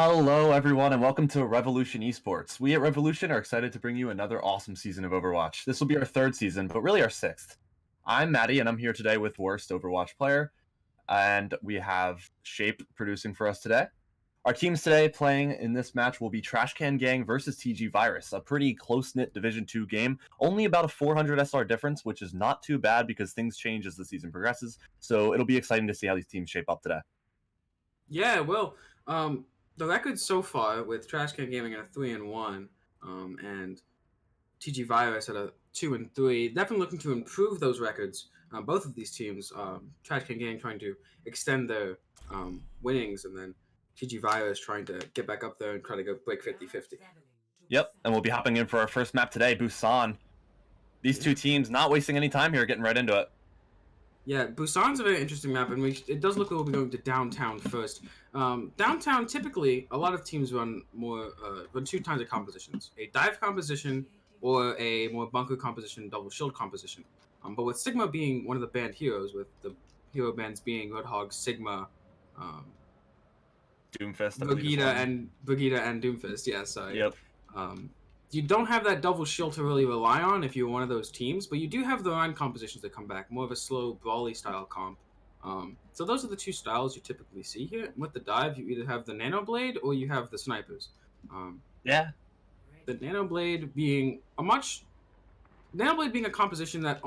Hello, everyone, and welcome to Revolution Esports. We at Revolution are excited to bring you another awesome season of Overwatch. This will be our third season, but really our sixth. I'm Maddie, and I'm here today with Worst Overwatch Player, and we have Shape producing for us today. Our teams today playing in this match will be Trashcan Gang versus TG Virus, a pretty close-knit Division 2 game, only about a 400 SR difference, which is not too bad because things change as the season progresses, so it'll be exciting to see how these teams shape up today. Yeah, well, the record so far with Trashcan Gaming at a 3-1, and TG Virus at a 2-3, definitely looking to improve those records. Both of these teams, Trashcan Gaming trying to extend their winnings, and then TG Virus trying to get back up there and try to go break 50-50. Yep, and we'll be hopping in for our first map today, Busan. These two teams not wasting any time here, getting right into it. Yeah, Busan's a very interesting map, and it does look like we'll be going to downtown first. Downtown, typically, a lot of teams run two kinds of compositions: a dive composition or a more bunker composition, double shield composition. But with Sigma being one of the banned heroes, with the hero bans being Roadhog, Sigma, Doomfist, Brigitte and Doomfist. Yeah, sorry. Yep. You don't have that double shield to really rely on if you're one of those teams, but you do have the line compositions that come back, more of a slow, brawly style comp. So those are the two styles you typically see here. With the dive, you either have the Nano Blade or you have the snipers. Yeah. The Nano Blade being a composition that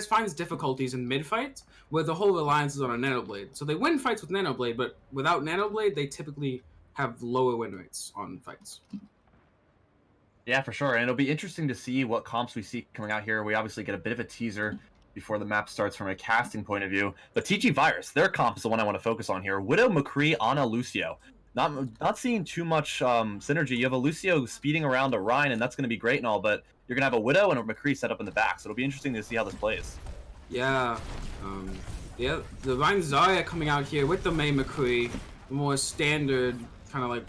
finds difficulties in mid fights, where the whole reliance is on a Nano Blade. So they win fights with Nano Blade, but without Nano Blade, they typically have lower win rates on fights. Yeah, for sure. And it'll be interesting to see what comps we see coming out here. We obviously get a bit of a teaser before the map starts from a casting point of view. But TG Virus, their comp is the one I want to focus on here. Widow, McCree, Ana, Lucio. Not seeing too much synergy. You have a Lucio speeding around a Rhine, and that's going to be great and all, but you're going to have a Widow and a McCree set up in the back. So it'll be interesting to see how this plays. Yeah. The Rhine Zarya coming out here with the May McCree, the more standard kind of like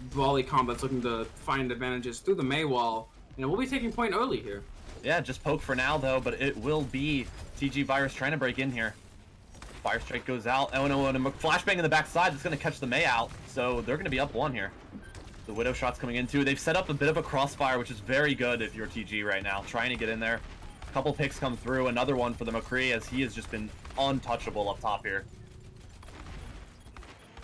brawly combats looking to find advantages through the May wall, and we'll be taking point early here. Yeah, just poke for now though, but it will be TG Virus trying to break in here. Fire Strike goes out. Oh no, and a flashbang in the backside that's going to catch the May out, so they're going to be up one here. The Widow shot's coming in too. They've set up a bit of a crossfire, which is very good if you're TG right now, trying to get in there. A couple picks come through, another one for the McCree as he has just been untouchable up top here.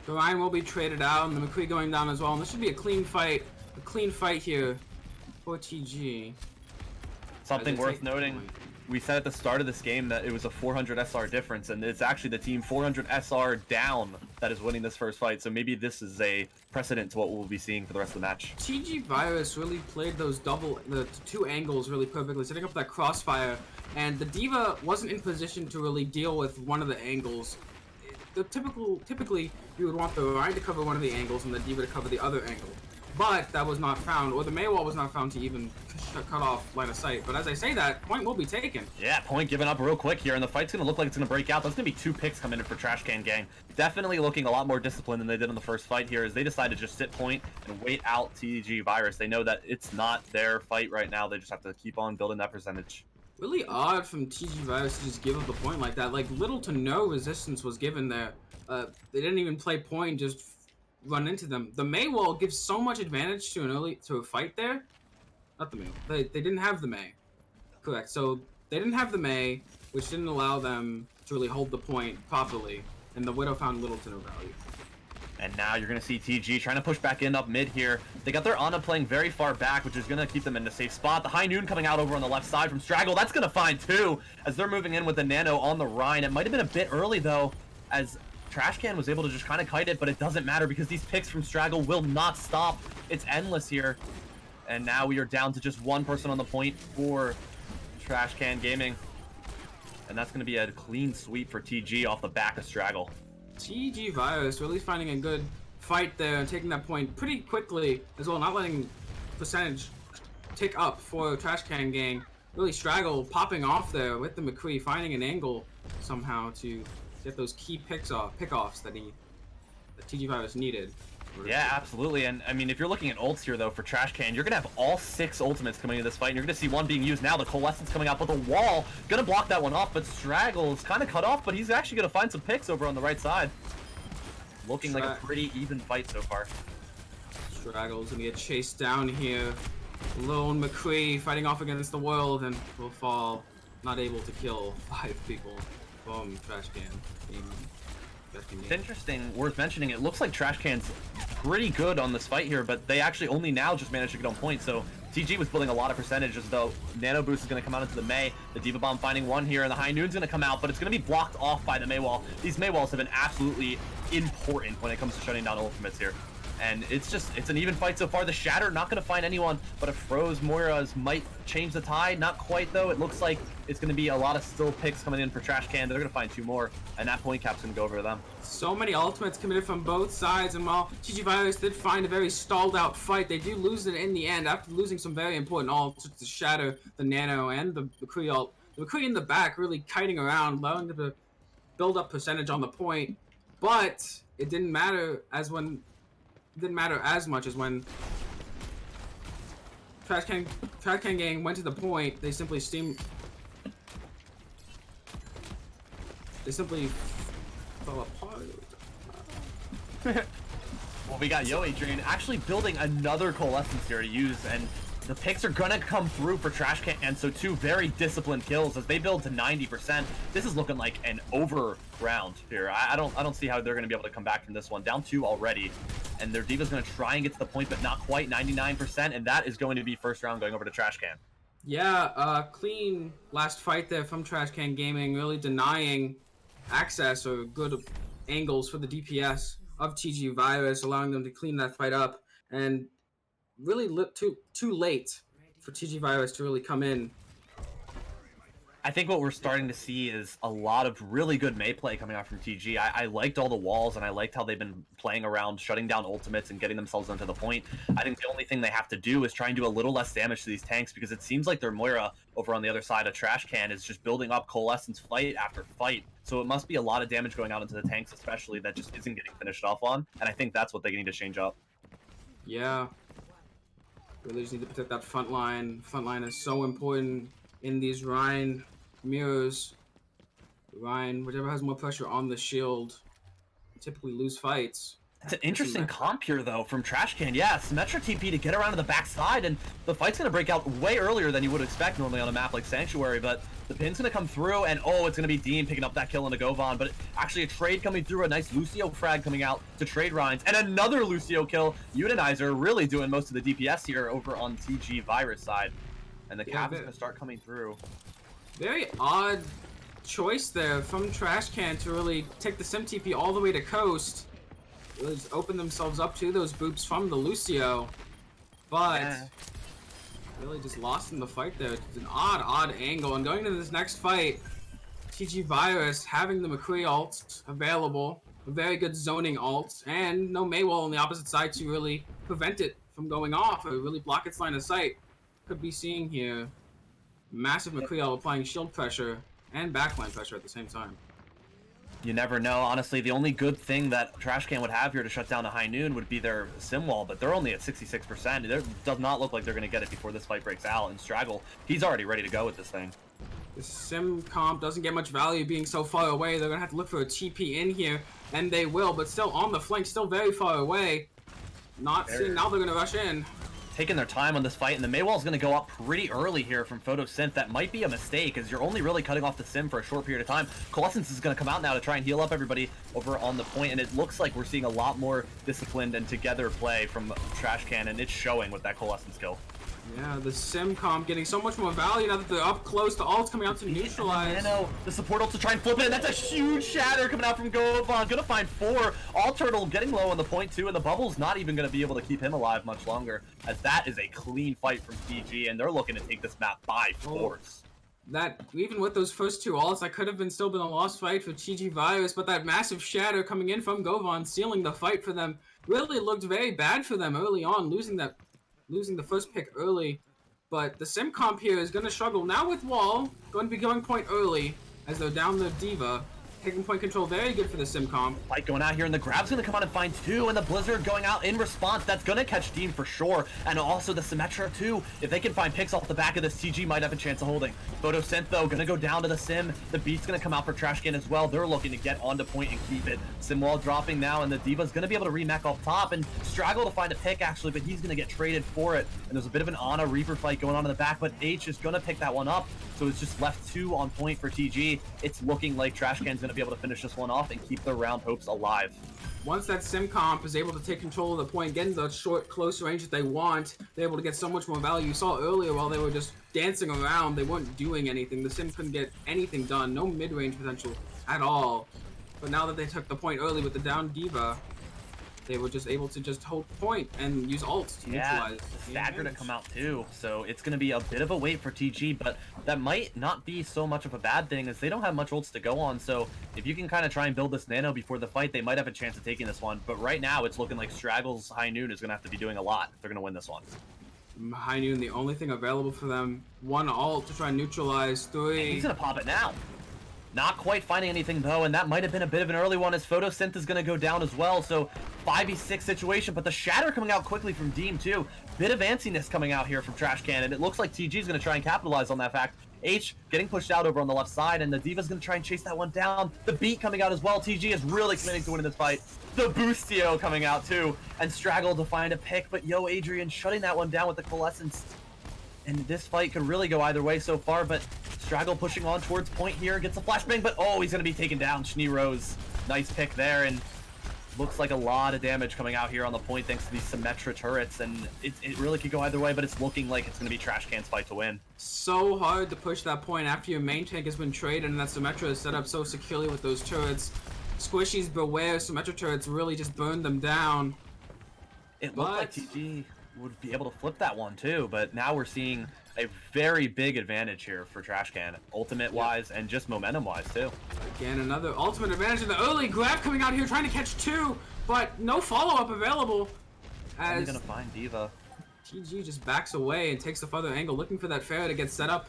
The Ryan will be traded out, and the McCree going down as well. And this should be a clean fight here for TG. Something worth noting, we said at the start of this game that it was a 400 SR difference, and it's actually the team 400 SR down that is winning this first fight. So maybe this is a precedent to what we'll be seeing for the rest of the match. TG Virus really played the two angles really perfectly, setting up that crossfire, and the D.Va wasn't in position to really deal with one of the angles. Typically, you would want the Rhine to cover one of the angles and the D.Va to cover the other angle. But that was not found, or the May wall was not found to even cut off line of sight. But as I say that, point will be taken. Yeah, point given up real quick here, and the fight's going to look like it's going to break out. That's going to be two picks coming in for Trashcan Gang. Definitely looking a lot more disciplined than they did in the first fight here, as they decide to just sit point and wait out TG Virus. They know that it's not their fight right now. They just have to keep on building that percentage. Really odd from TG Virus to just give up the point like that. Like, little to no resistance was given there. They didn't even play point, just run into them. The May wall gives so much advantage to a fight there. Not the May. They didn't have the May. Correct. So they didn't have the May, which didn't allow them to really hold the point properly. And the Widow found little to no value. And now you're going to see TG trying to push back in up mid here. They got their Ana playing very far back, which is going to keep them in a safe spot. The High Noon coming out over on the left side from Straggle. That's going to find two as they're moving in with the Nano on the Rhine. It might have been a bit early, though, as Trashcan was able to just kind of kite it, but it doesn't matter because these picks from Straggle will not stop. It's endless here. And now we are down to just one person on the point for Trashcan Gaming. And that's going to be a clean sweep for TG off the back of Straggle. TG Virus really finding a good fight there and taking that point pretty quickly as well, not letting percentage tick up for Trashcan Gang. Really Straggle popping off there with the McCree, finding an angle somehow to get those key pickoffs that TG Virus needed. Yeah, absolutely. And I mean, if you're looking at ults here though for Trashcan, you're gonna have all 6 ultimates coming into this fight, and you're gonna see one being used now. The Coalescence coming out, but the wall gonna block that one off. But Straggle is kind of cut off, but he's actually gonna find some picks over on the right side. looking like a pretty even fight so far. Straggle's gonna get chased down here. Lone McCree fighting off against the world and will fall. Not able to kill 5 people from Trashcan. It's interesting, worth mentioning, it looks like Trashcan's pretty good on this fight here, but they actually only now just managed to get on point, so TG was building a lot of percentage as though Nano Boost is going to come out into the Mei. The Diva Bomb finding one here, and the High Noon's going to come out, but it's going to be blocked off by the Mei Wall. These Mei Walls have been absolutely important when it comes to shutting down ultimates here. And it's an even fight so far. The Shatter not going to find anyone, but a Froze Moira's might change the tide. Not quite, though. It looks like it's going to be a lot of still picks coming in for Trashcan. They're going to find 2 more, and that point cap's going to go over to them. So many ultimates committed from both sides, and while TG Virus did find a very stalled out fight, they do lose it in the end after losing some very important ults, such as the Shatter, the Nano, and the McCree ult. The McCree in the back really kiting around, allowing them to build up percentage on the point, but it didn't matter as much as when Trashcan gang went to the point. They simply fell apart. Well, we got Yo Adrian actually building another Coalescence here to use, and the picks are gonna come through for Trashcan, and so 2 very disciplined kills as they build to 90%. This is looking like an over round here. I don't see how they're gonna be able to come back from this one. Down 2 already, and their Diva's gonna try and get to the point, but not quite. 99%, and that is going to be first round going over to Trashcan. Yeah, clean last fight there from Trashcan Gaming, really denying access or good angles for the DPS of TG Virus, allowing them to clean that fight up, and really too late for TG Virus to really come in. I think what we're starting to see is a lot of really good Mei play coming out from TG. I liked all the walls, and I liked how they've been playing around, shutting down ultimates and getting themselves onto the point. I think the only thing they have to do is try and do a little less damage to these tanks, because it seems like their Moira over on the other side of Trashcan is just building up Coalescence fight after fight. So it must be a lot of damage going out into the tanks, especially, that just isn't getting finished off on. And I think that's what they need to change up. Yeah. Really just need to protect that front line. Front line is so important in these Rhine mirrors. Rhine, whichever has more pressure on the shield, typically lose fights. It's an interesting comp here, though, from Trashcan. Yeah, Symmetra TP to get around to the backside, and the fight's going to break out way earlier than you would expect normally on a map like Sanctuary, but the pin's going to come through, and oh, it's going to be Dean picking up that kill into Govan, but actually a trade coming through, a nice Lucio frag coming out to trade Rhines, and another Lucio kill. Utilizer really doing most of the DPS here over on TG Virus side, and the cap is going to start coming through. Very odd choice there from Trashcan to really take the Sim TP all the way to coast. Really just open themselves up to those boops from the Lucio, but really just lost in the fight there. It's an odd angle, and going into this next fight, TG Virus having the McCree ult available, a very good zoning ult, and no Mei Wall on the opposite side to really prevent it from going off or really block its line of sight. Could be seeing here massive McCree ult applying shield pressure and backline pressure at the same time. You never know. Honestly, the only good thing that Trashcan would have here to shut down a High Noon would be their Sim Wall, but they're only at 66%. It does not look like they're going to get it before this fight breaks out, and Straggle, he's already ready to go with this thing. The Sim comp doesn't get much value being so far away. They're going to have to look for a TP in here, and they will, but still on the flank, still very far away. Not seeing, now they're going to rush in. Taking their time on this fight, and the Mei Wall's going to go up pretty early here from Photosynth. That might be a mistake, as you're only really cutting off the Sim for a short period of time. Coalescence is going to come out now to try and heal up everybody over on the point, and it looks like we're seeing a lot more disciplined and together play from Trashcan, and it's showing with that Coalescence kill. Yeah, the Sim comp getting so much more value now that they're up close. The ult's coming out to neutralize. Nano, the support ult to try and flip it, and that's a huge shatter coming out from Govan. Gonna find 4. All Turtle getting low on the point too, and the bubble's not even gonna be able to keep him alive much longer, as that is a clean fight from TG, and they're looking to take this map by force. That, even with those first 2 ults, that could have still been a lost fight for TG Virus, but that massive shatter coming in from Govan, sealing the fight for them, really looked very bad for them early on, losing the first pick early. But the Sim comp here is going to struggle now with Wall, going to be going point early as they're down the Diva. Taking point control, very good for the sim comp. Fight going out here, and the grab's gonna come out and find two, and the Blizzard going out in response. That's gonna catch Deem for sure, and also the Symmetra too. If they can find picks off the back of this, TG might have a chance of holding. Photosynth though, gonna go down to the Sim. The beat's gonna come out for Trashcan as well. They're looking to get onto point and keep it. Sim wall dropping now, and the Diva's gonna be able to remech off top, and struggle to find a pick actually, but he's gonna get traded for it. And there's a bit of an Ana Reaper fight going on in the back, but H is gonna pick that one up. So it's just left two on point for TG. It's looking like Trashcan's gonna be able to finish this one off and keep their round hopes alive. Once that sim comp is able to take control of the point, getting the short, close range that they want, they're able to get so much more value. You saw earlier while they were just dancing around, they weren't doing anything. The sim couldn't get anything done, no mid-range potential at all. But now that they took the point early with the down Diva, they were just able to just hold point and use ults to neutralize. The stagger to come out too, so it's going to be a bit of a wait for TG, but that might not be so much of a bad thing as they don't have much ults to go on, so if you can kind of try and build this nano before the fight, they might have a chance of taking this one, but right now it's looking like Straggle's High Noon is going to have to be doing a lot if they're going to win this one. High Noon, the only thing available for them, one ult to try and neutralize, three. He's going to pop it now. Not quite finding anything though, and that might have been a bit of an early one as Photosynth is going to go down as well, so 5v6 situation, but the Shatter coming out quickly from Deem too. Bit of antsiness coming out here from Trashcan, and it looks like TG is going to try and capitalize on that fact. H getting pushed out over on the left side, and the Diva's going to try and chase that one down. The beat coming out as well. TG is really committing to winning this fight. The Boostio coming out too, and Straggle to find a pick, but Yo Adrian shutting that one down with the Coalescence. And this fight could really go either way so far, but Straggle pushing on towards point here, gets a flashbang, but oh, he's going to be taken down. Schnee Rose, nice pick there, and looks like a lot of damage coming out here on the point thanks to these Symmetra turrets, and it really could go either way, but it's looking like it's going to be Trashcan's fight to win. So hard to push that point after your main tank has been traded and that Symmetra is set up so securely with those turrets. Squishies beware, Symmetra turrets really just burned them down. It looked like TG would be able to flip that one too, but now we're seeing a very big advantage here for Trashcan, ultimate wise and just momentum wise too. Again, another ultimate advantage in the early grab coming out here trying to catch two, but no follow-up available Only as gonna find Diva. TG just backs away and takes the further angle, looking for that Pharah to get set up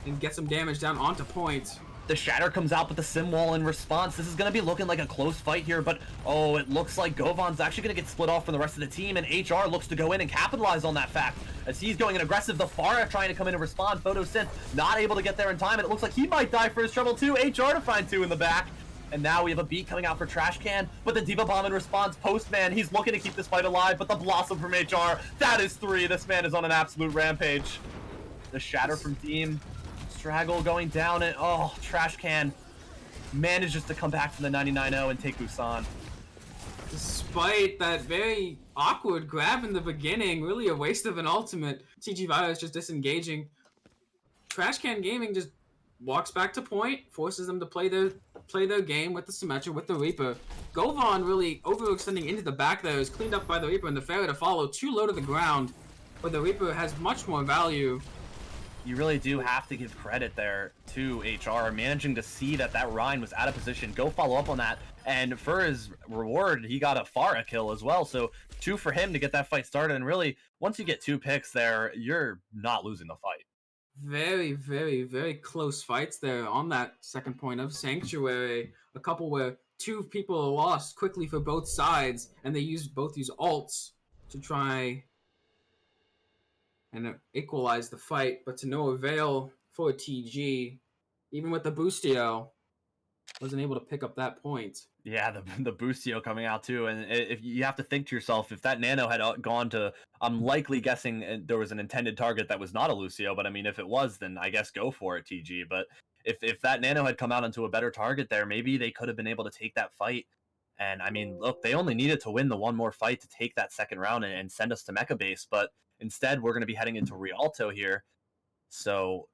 and get some damage down onto point. The Shatter comes out with the Sim Wall in response. This is going to be looking like a close fight here, but oh, it looks like Govan's actually going to get split off from the rest of the team, and HR looks to go in and capitalize on that fact. As he's going in aggressive, the Pharah trying to come in and respond. Photosynth not able to get there in time, and it looks like he might die for his trouble too. HR to find two in the back. And now we have a beat coming out for Trashcan, but the Diva Bomb in response. Postman, he's looking to keep this fight alive, but the Blossom from HR, that is three. This man is on an absolute rampage. The Shatter from Team. Straggle going down, and oh, Trashcan manages to come back from the 99-0 and take Busan. Despite that very awkward grab in the beginning, really a waste of an ultimate. TG Virus just disengaging. Trashcan Gaming just walks back to point, forces them to play their game with the Symmetra, with the Reaper. Govan really overextending into the back there is cleaned up by the Reaper, and the Pharah to follow too low to the ground, but the Reaper has much more value. You really do have to give credit there to HR, managing to see that Rhine was out of position, go follow up on that, and for his reward, he got a Pharah kill as well, so two for him to get that fight started, and really, once you get two picks there, you're not losing the fight. Very, very, very close fights there on that second point of Sanctuary. A couple where two people lost quickly for both sides, and they both use ults to try and equalize the fight, but to no avail for TG. Even with the Boostio, wasn't able to pick up that point. Yeah, the Boostio coming out too, and if you have to think to yourself, if that Nano had gone to, I'm likely guessing there was an intended target that was not a Lucio, but I mean, if it was, then I guess go for it, TG. But if that Nano had come out into a better target there, maybe they could have been able to take that fight. And I mean, look, they only needed to win the one more fight to take that second round and send us to Mecha Base, but instead we're going to be heading into Rialto here. So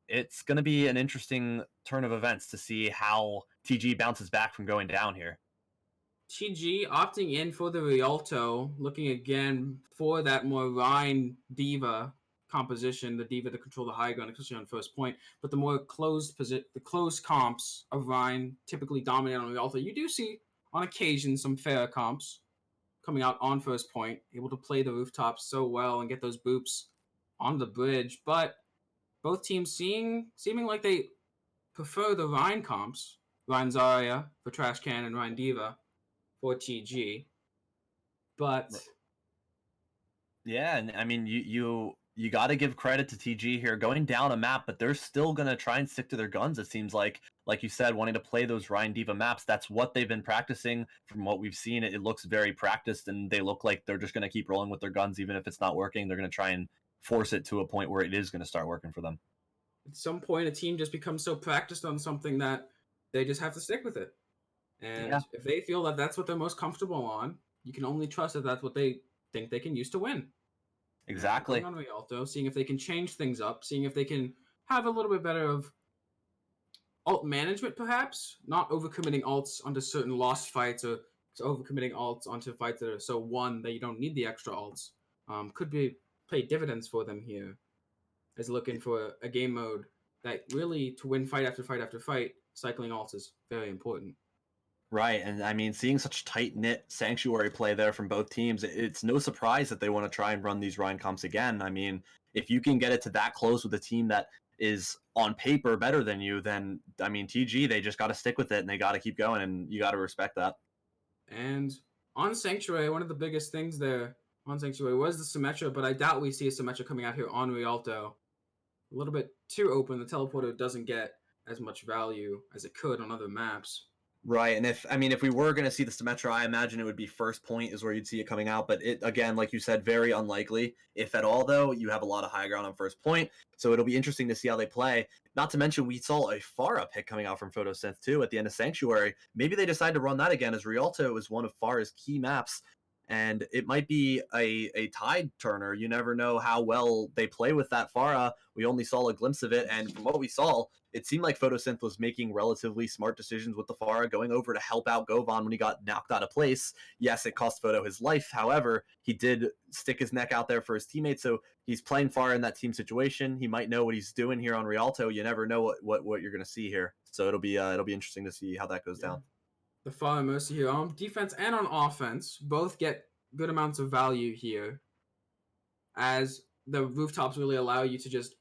it's going to be an interesting turn of events to see how TG bounces back from going down here. TG opting in for the Rialto, looking again for that more Rhine Diva composition, the Diva to control the high ground, especially on first point, but the more closed comps of Rhine typically dominate on Rialto. You do see, on occasion, some Pharah comps coming out on first point, able to play the rooftops so well and get those boops on the bridge, but both teams seeming like they prefer the Rhine comps, Ryan Zarya for Trashcan and Ryan Diva for TG. But Yeah, and I mean, you got to give credit to TG here, going down a map, but they're still gonna try and stick to their guns. It seems like you said, wanting to play those Ryan Diva maps. That's what they've been practicing. From what we've seen, it looks very practiced, and they look like they're just gonna keep rolling with their guns, even if it's not working. They're gonna try and force it to a point where it is gonna start working for them. at some point, a team just becomes so practiced on something that they just have to stick with it. Yeah, And if they feel that that's what they're most comfortable on, you can only trust that that's what they think they can use to win. And going exactly. on Rialto, seeing if they can change things up, seeing if they can have a little bit better of alt management, perhaps not overcommitting alts onto certain lost fights or overcommitting alts onto fights that are so won that you don't need the extra alts. Could be play dividends for them here, as looking for a game mode that really to win fight after fight after fight, cycling alts is very important. Right, and I mean, seeing such tight knit sanctuary play there from both teams, it's no surprise that they want to try and run these Ryan comps again. I mean, if you can get it to that close with a team that is on paper better than you, then I mean, TG they just got to stick with it and they got to keep going, and you got to respect that. And on Sanctuary, one of the biggest things there on Sanctuary was the Symmetra, but I doubt we see a Symmetra coming out here on Rialto. A little bit too open. The teleporter doesn't get as much value as it could on other maps. Right, and if we were going to see the Symmetra, I imagine it would be first point is where you'd see it coming out. But it again, like you said, very unlikely. If at all, though, you have a lot of high ground on first point, so it'll be interesting to see how they play. Not to mention, we saw a Pharah pick coming out from Photosynth too at the end of Sanctuary. Maybe they decide to run that again, as Rialto is one of Pharah's key maps, and it might be a tide turner. You never know how well they play with that Pharah. We only saw a glimpse of it, and from what we saw, it seemed like Photosynth was making relatively smart decisions with the Pharah, going over to help out Govan when he got knocked out of place. Yes, it cost Photo his life. However, he did stick his neck out there for his teammates, so he's playing Pharah in that team situation. He might know what he's doing here on Rialto. You never know what you're going to see here. So it'll be interesting to see how that goes down. The Pharah Mercy here on defense and on offense both get good amounts of value here, as the rooftops really allow you to just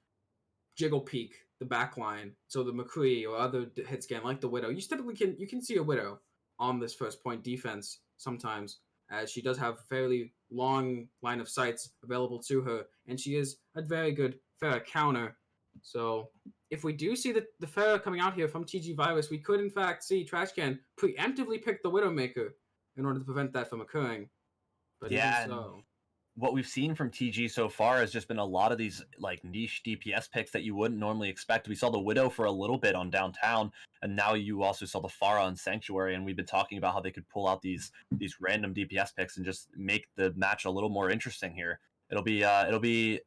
jiggle peek the back line. So the McCree or other hit scan like the Widow, you can see a Widow on this first point defense sometimes, as she does have fairly long line of sights available to her, and she is a very good Pharah counter. So if we do see the Pharah coming out here from TG Virus, we could in fact see Trashcan preemptively pick the Widowmaker in order to prevent that from occurring. But Yeah, even and so, what we've seen from TG so far has just been a lot of these like niche DPS picks that you wouldn't normally expect. We saw the Widow for a little bit on downtown, and now you also saw the Pharah on Sanctuary, and we've been talking about how they could pull out these random DPS picks and just make the match a little more interesting here. It'll be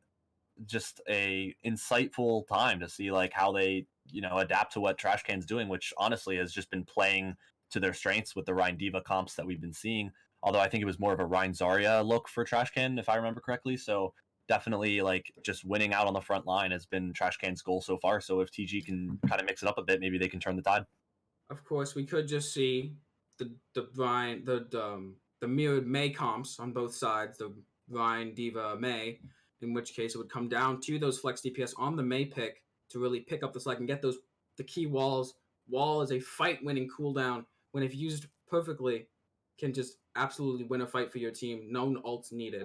just a insightful time to see like how they adapt to what Trashcan's doing, which honestly has just been playing to their strengths with the Ryan Diva comps that we've been seeing. Although I think it was more of a Ryan Zarya look for Trashcan, if I remember correctly. So definitely like just winning out on the front line has been Trashcan's goal so far. So if TG can kind of mix it up a bit, maybe they can turn the tide. of course, we could just see the Brian the mirrored May comps on both sides, the Brian Diva May, in which case it would come down to those flex DPS on the May pick to really pick up the slack and get those the key walls. Wall is a fight winning cooldown when if used perfectly can just absolutely win a fight for your team. No ults needed.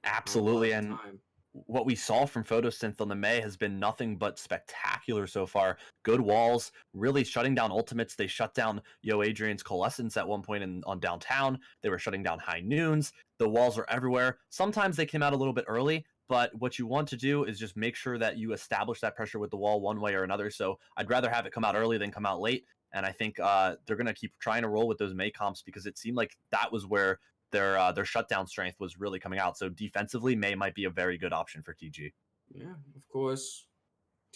A lot Absolutely, of the and time. what we saw from Photosynth on the May has been nothing but spectacular so far. Good walls, really shutting down ultimates. They shut down Yo Adrian's Coalescence at one point on downtown. They were shutting down High Noons. The walls are everywhere. Sometimes they came out a little bit early, but what you want to do is just make sure that you establish that pressure with the wall one way or another. So I'd rather have it come out early than come out late. And I think they're going to keep trying to roll with those May comps because it seemed like that was where their shutdown strength was really coming out. So defensively, May might be a very good option for TG. Yeah, of course,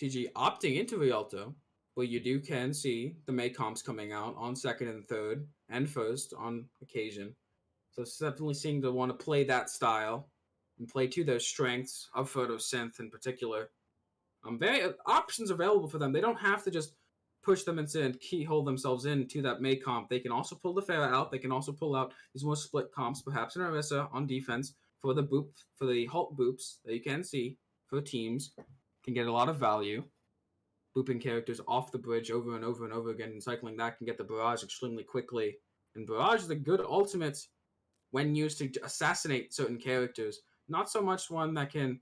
TG opting into Rialto, but you can see the May comps coming out on second and third and first on occasion. So it's definitely seeing to want to play that style and play to their strengths of Photosynth in particular. Very options available for them. They don't have to just push them into and keyhole themselves into that May comp. They can also pull the Pharah out. They can also pull out these more split comps, perhaps an Orisa on defense for the Hulk boops that you can see for teams. Can get a lot of value. looping characters off the bridge over and over and over again, and cycling that can get the barrage extremely quickly. And barrage is a good ultimate when used to assassinate certain characters. Not so much one that can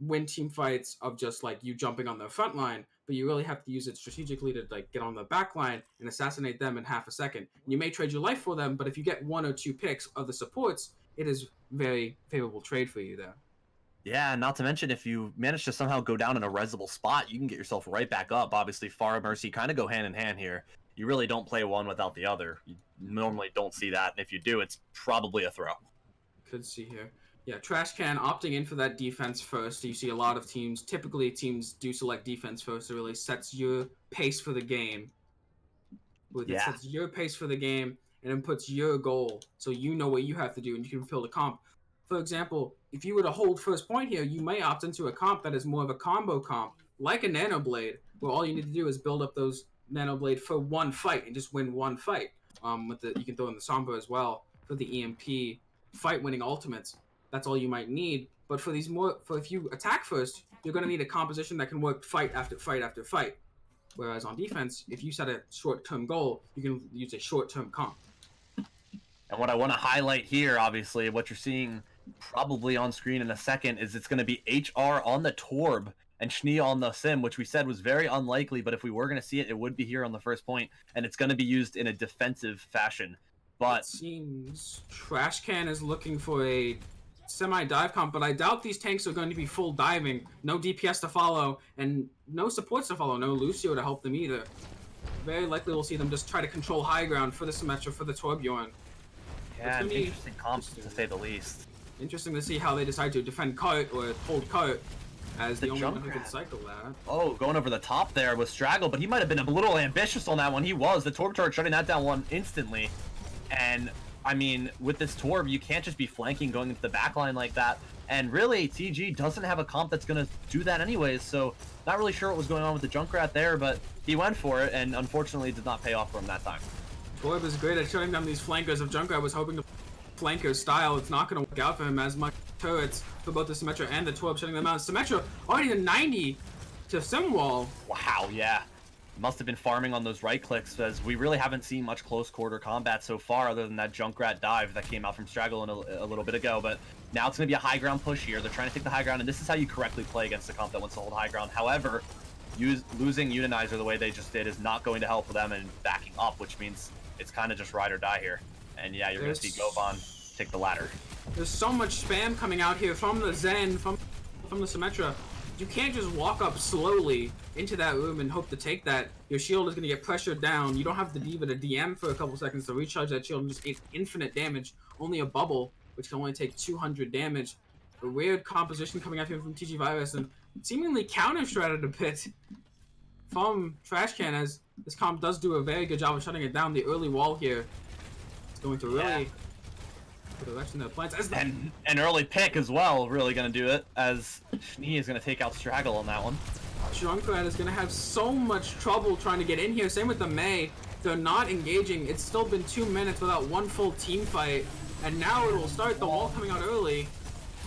win team fights of just like you jumping on the front line, but you really have to use it strategically to like get on the back line and assassinate them in half a second. You may trade your life for them, but if you get 1 or 2 picks of the supports, it is very favorable trade for you there. Yeah, not to mention if you manage to somehow go down in a resable spot, you can get yourself right back up. Obviously, Pharah Mercy kind of go hand in hand here. You really don't play one without the other. You normally don't see that, and if you do, it's probably a throw. Could see here. Yeah, Trashcan opting in for that defense first. You see a lot of teams, typically teams do select defense first. It really sets your pace for the game. It sets your pace for the game and then puts your goal so you know what you have to do and you can build a comp. For example, if you were to hold first point here, you may opt into a comp that is more of a combo comp, like a Nano Blade, where all you need to do is build up those Nano Blade for one fight and just win one fight. You can throw in the Sombra as well for the EMP fight-winning ultimates. That's all you might need. But for if you attack first, you're going to need a composition that can work fight after fight after fight. Whereas on defense, if you set a short-term goal, you can use a short-term comp. And what I want to highlight here, obviously, what you're seeing probably on screen in a second, is it's going to be HR on the Torb and Schnee on the Sim, which we said was very unlikely, but if we were going to see it, it would be here on the first point, and it's going to be used in a defensive fashion. But it seems Trashcan is looking for a semi-dive comp, but I doubt these tanks are going to be full diving. No DPS to follow, and no supports to follow. No Lucio to help them either. Very likely we'll see them just try to control high ground for the Symmetra, for the Torbjorn. Yeah, an interesting comp, to say the least. Interesting to see how they decide to defend Cart or hold Cart as the only one who can cycle that. Oh, going over the top there with Straggle, but he might have been a little ambitious on that one. He was. The Torb turret shutting that down one instantly. And I mean, with this Torb, you can't just be flanking going into the backline like that. And really, TG doesn't have a comp that's going to do that anyways, so not really sure what was going on with the Junkrat there, but he went for it, and unfortunately did not pay off for him that time. Torb is great at shutting down these flankers. If Junkrat was hoping to flanker style, it's not going to work out for him as much. Turrets for both the Symmetra and the Torb shutting them out. Symmetra already in 90 to Simwall. Wow, yeah. Must have been farming on those right clicks, as we really haven't seen much close quarter combat so far other than that Junkrat dive that came out from Straggle a little bit ago. But now it's going to be a high ground push here. They're trying to take the high ground, and this is how you correctly play against a comp that wants to hold high ground. However, losing Utilizer the way they just did is not going to help them in backing up, which means it's kind of just ride or die here. And yeah, you're going to see Govan take the ladder. There's so much spam coming out here from the Zen, from the Symmetra. You can't just walk up slowly into that room and hope to take that. Your shield is going to get pressured down. You don't have the D.Va to DM for a couple seconds to recharge that shield and just get infinite damage. Only a bubble, which can only take 200 damage. A weird composition coming out here from TG Virus, and seemingly counter-stratted a bit from Trashcan, as this comp does do a very good job of shutting it down. The early wall here is going to really... the direction that plants and an early pick as well, really going to do it, as Schnee is going to take out Straggle on that one. Junkrat is going to have so much trouble trying to get in here. Same with the Mei. They're not engaging. It's still been 2 minutes without one full team fight, and now it will start. The wall coming out early.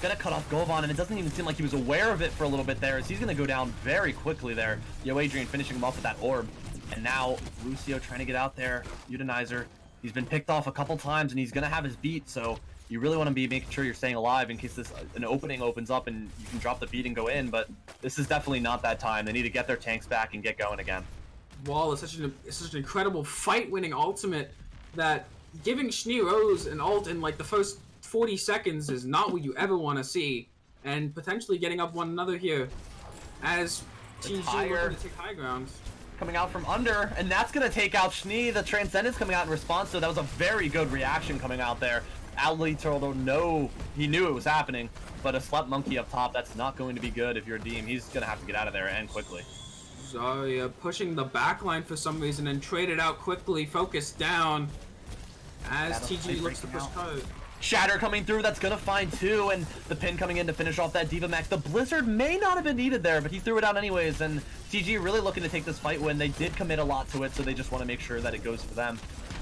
Gonna cut off Govan, and it doesn't even seem like he was aware of it for a little bit there, as he's going to go down very quickly there. Yo Adrian finishing him off with that orb, and now Lucio trying to get out there. Utilizer. He's been picked off a couple times, and he's going to have his beat, so you really want to be making sure you're staying alive in case an opening opens up and you can drop the beat and go in, but this is definitely not that time. They need to get their tanks back and get going again. Wall is such an incredible fight-winning ultimate that giving Schnee Rose an ult in like the first 40 seconds is not what you ever want to see, and potentially getting up one another here as TG looking to take high ground. Coming out from under, and that's going to take out Schnee. The Transcendence coming out in response, so that was a very good reaction coming out there. Ali Turtle, no, he knew it was happening, but a Slept Monkey up top, that's not going to be good if you're a Deem. He's going to have to get out of there and quickly. Zarya pushing the backline for some reason and traded out quickly, focused down as TG looks to push cut. Shatter coming through, that's gonna find two, and the pin coming in to finish off that D.Va Max. The Blizzard may not have been needed there, but he threw it out anyways, and TG really looking to take this fight win. They did commit a lot to it, so they just want to make sure that it goes for them.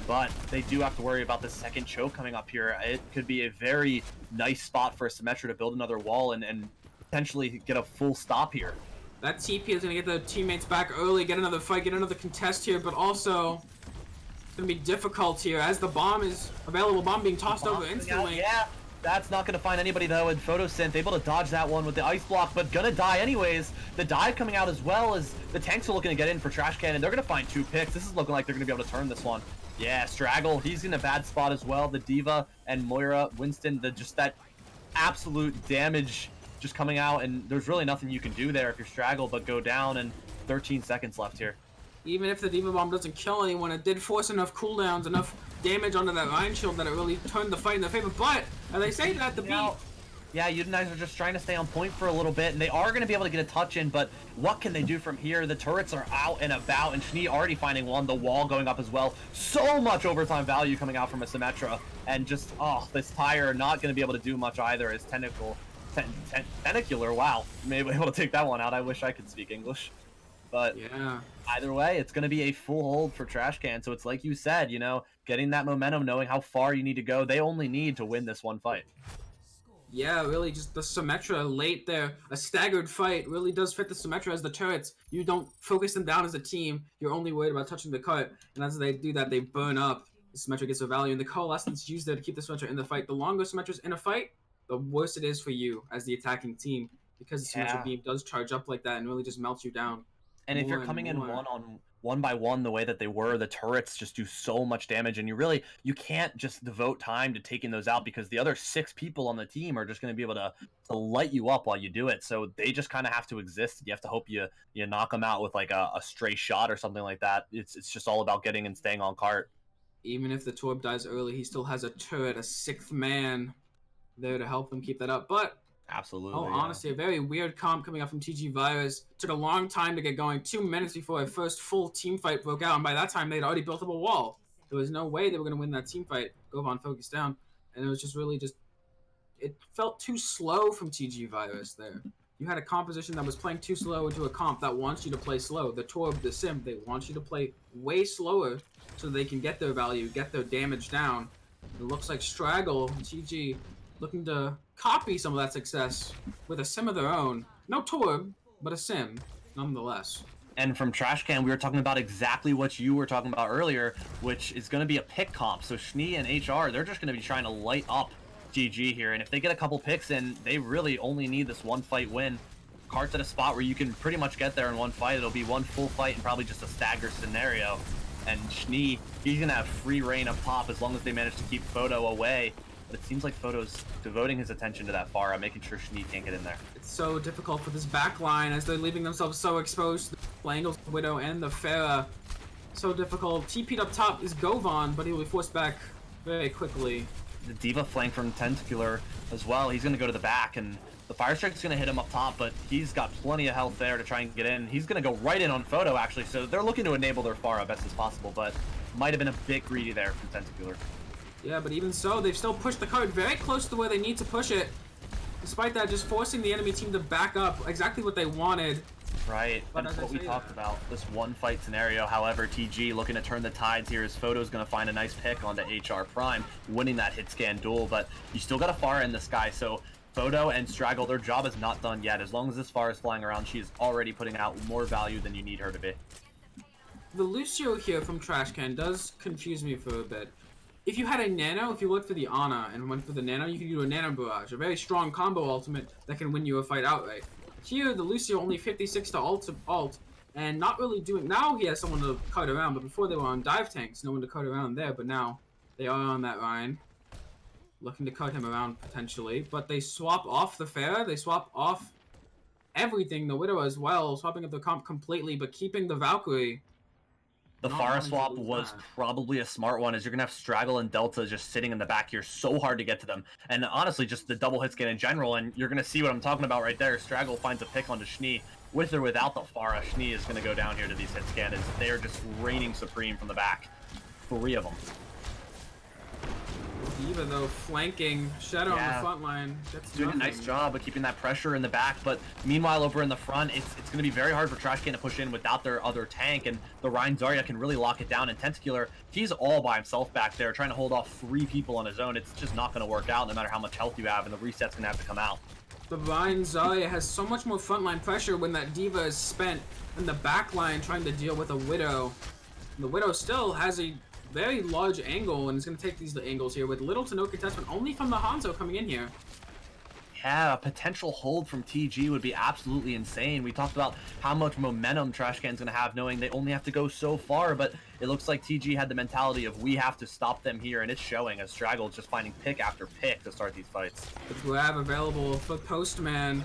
But they do have to worry about the second choke coming up here. It could be a very nice spot for a Symmetra to build another wall and potentially get a full stop here. That TP is gonna get the teammates back early, get another fight, get another contest here, but also it's gonna be difficult here as the bomb is available. Bomb being tossed over instantly. Yeah, that's not gonna find anybody though. And Photosynth able to dodge that one with the ice block, but gonna die anyways. The dive coming out as well as the tanks are looking to get in for Trashcan, and they're gonna find 2 picks. This is looking like they're gonna be able to turn this one. Yeah, Straggle, he's in a bad spot as well. The Diva and Moira, Winston, just that absolute damage just coming out, and there's really nothing you can do there if you're Straggle but go down, and 13 seconds left here. Even if the Diva Bomb doesn't kill anyone, it did force enough cooldowns, enough damage onto that Rhine shield that it really turned the fight in their favor. But, as they say that, the beat... Yeah, Utilize are just trying to stay on point for a little bit, and they are going to be able to get a touch in, but what can they do from here? The turrets are out and about, and Schnee already finding one, the wall going up as well. So much overtime value coming out from a Symmetra, and just, oh, this Tire not going to be able to do much either as Tentacular, wow, maybe able to take that one out. I wish I could speak English. But yeah, either way, it's going to be a full hold for Trashcan, so it's like you said, you know, getting that momentum, knowing how far you need to go. They only need to win this one fight. Yeah, really, just the Symmetra late there. A staggered fight really does fit the Symmetra as the turrets. You don't focus them down as a team. You're only worried about touching the cart. And as they do that, they burn up. The Symmetra gets a value, and the Coalescence used there to keep the Symmetra in the fight. The longer Symmetra's in a fight, the worse it is for you as the attacking team. Because the Symmetra beam does charge up like that and really just melts you down. And if you're coming in one by one the way that they were, the turrets just do so much damage, and you can't just devote time to taking those out because the other 6 people on the team are just going to be able to light you up while you do it. So they just kind of have to exist. You have to hope you knock them out with like a stray shot or something like that. It's just all about getting and staying on cart. Even if the Torb dies early, he still has a turret, a 6th man there to help him keep that up. But absolutely. Honestly, a very weird comp coming up from TG Virus. Took a long time to get going, 2 minutes before a first full team fight broke out, and by that time they'd already built up a wall. There was no way they were going to win that team fight. Govan focused down, and it was just really it felt too slow from TG Virus there. You had a composition that was playing too slow into a comp that wants you to play slow. The Torb, the Sim, they want you to play way slower so they can get their value, get their damage down. It looks like Straggle, TG, looking to copy some of that success with a Sim of their own. No Torb, but a Sim, nonetheless. And from Trashcan, we were talking about exactly what you were talking about earlier, which is going to be a pick comp. So Schnee and HR, they're just going to be trying to light up GG here. And if they get a couple picks in, they really only need this one fight win. Cart's at a spot where you can pretty much get there in one fight. It'll be one full fight and probably just a stagger scenario. And Schnee, he's going to have free reign of pop as long as they manage to keep Photo away. But it seems like Photo's devoting his attention to that Pharah, making sure Schnee can't get in there. It's so difficult for this back line as they're leaving themselves so exposed. The Flangles, the Widow, and the Pharah. So difficult. TP'd up top is Govan, but he'll be forced back very quickly. The Diva flank from Tentacular as well. He's going to go to the back, and the Fire Strike's going to hit him up top, but he's got plenty of health there to try and get in. He's going to go right in on Photo, actually, so they're looking to enable their Pharah best as possible, but might have been a bit greedy there from Tentacular. Yeah, but even so, they've still pushed the card very close to where they need to push it. Despite that, just forcing the enemy team to back up, exactly what they wanted. Right, and what we talked about, this one fight scenario. However, TG looking to turn the tides here. His Photo's going to find a nice pick onto HR Prime, winning that hit scan duel, but you still got a Pharah in the sky, so Photo and Straggle, their job is not done yet. As long as this Pharah is flying around, she is already putting out more value than you need her to be. The Lucio here from Trashcan does confuse me for a bit. If you had a Nano, if you looked for the Ana and went for the Nano, you could do a Nano Barrage, a very strong combo ultimate that can win you a fight outright. Here, the Lucio only 56 to alt, and not really doing... Now he has someone to cut around, but before they were on dive tanks, no one to cut around there, but now they are on that Rhine. Looking to cut him around, potentially, but they swap off the Pharah, they swap off everything, the Widow as well, swapping up the comp completely, but keeping the Valkyrie. The Pharah swap was probably a smart one, as you're going to have Straggle and Delta just sitting in the back here, so hard to get to them. And honestly, just the double hit scan in general, and you're going to see what I'm talking about right there. Straggle finds a pick onto Schnee. With or without the Pharah, Schnee is going to go down here to these hit scans. They're just reigning supreme from the back. 3 of them. Even though flanking Shadow on the front line, that's doing a nice job of keeping that pressure in the back, but meanwhile over in the front, it's going to be very hard for Trashcan to push in without their other tank, and the Rhine Zarya can really lock it down. And Tentacular, he's all by himself back there trying to hold off 3 people on his own. It's just not going to work out no matter how much health you have, and the reset's going to have to come out. The Ryan Zarya has so much more frontline pressure when that Diva is spent in the backline trying to deal with a Widow. And the Widow still has a very large angle and is going to take these angles here with little to no contestment only from the Hanzo coming in here. Yeah, a potential hold from TG would be absolutely insane. We talked about how much momentum Trashcan's going to have, knowing they only have to go so far, but it looks like TG had the mentality of we have to stop them here, and it's showing as Straggle just finding pick after pick to start these fights. The grab available for Postman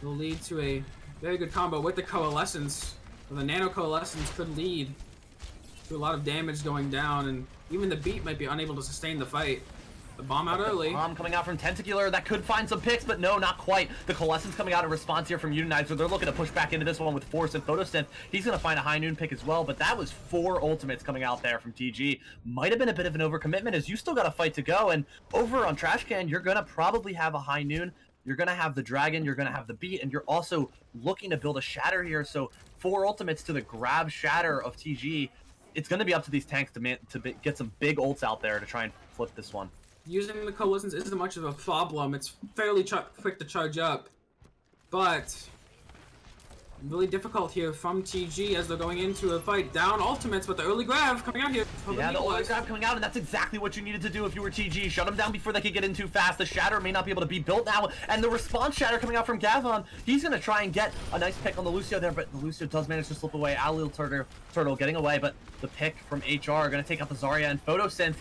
will lead to a very good combo with the Coalescence. The Nano Coalescence could lead to a lot of damage going down, and even the Beat might be unable to sustain the fight. The bomb out early. Bomb coming out from Tentacular. That could find some picks, but no, not quite. The Coalescence coming out in response here from Unionizer. They're looking to push back into this one with Force and Photosynth. He's going to find a high noon pick as well, but that was 4 ultimates coming out there from TG. Might have been a bit of an overcommitment as you still got a fight to go, and over on Trashcan, you're going to probably have a high noon. You're going to have the Dragon, you're going to have the Beat, and you're also looking to build a Shatter here, so 4 ultimates to the grab Shatter of TG. It's going to be up to these tanks to get some big ults out there to try and flip this one. Using the Coalescence isn't much of a problem. It's fairly quick to charge up. But really difficult here from TG as they're going into a fight. Down ultimates, but the early grab coming out here. Yeah, the early grab coming out, and that's exactly what you needed to do if you were TG. Shut them down before they could get in too fast. The Shatter may not be able to be built now, and the response Shatter coming out from Gavon. He's going to try and get a nice pick on the Lucio there, but the Lucio does manage to slip away. Alil Turtle getting away, but the pick from HR going to take out the Zarya and Photosynth.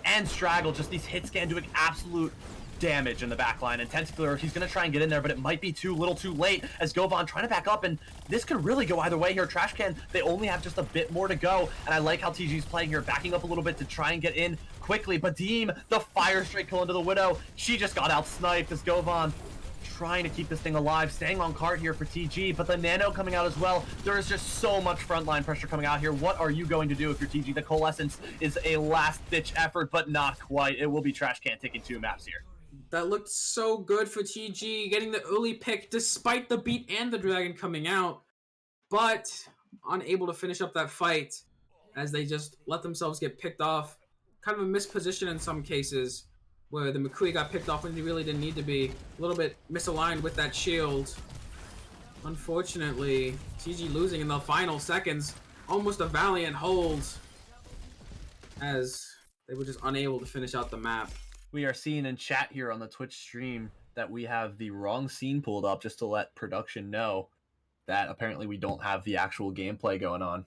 And Straggle, just these hit scan doing absolute damage in the backline. And Tentacular, he's going to try and get in there, but it might be too late as Govan trying to back up, and this could really go either way here. Trashcan, they only have just a bit more to go, and I like how TG's playing here, backing up a little bit to try and get in quickly. But Deem, the fire straight kill into the Widow, she just got out-sniped as Govan trying to keep this thing alive, staying on cart here for TG, but the Nano coming out as well. There is just so much frontline pressure coming out here. What are you going to do if you're TG? The Coalescence is a last-ditch effort, but not quite. It will be Trashcan taking 2 maps here. That looked so good for TG, getting the early pick despite the Beat and the Dragon coming out, but unable to finish up that fight as they just let themselves get picked off. Kind of a misposition in some cases, where the McCree got picked off when he really didn't need to be. A little bit misaligned with that shield. Unfortunately, TG losing in the final seconds. Almost a valiant hold, as they were just unable to finish out the map. We are seeing in chat here on the Twitch stream that we have the wrong scene pulled up, just to let production know that apparently we don't have the actual gameplay going on.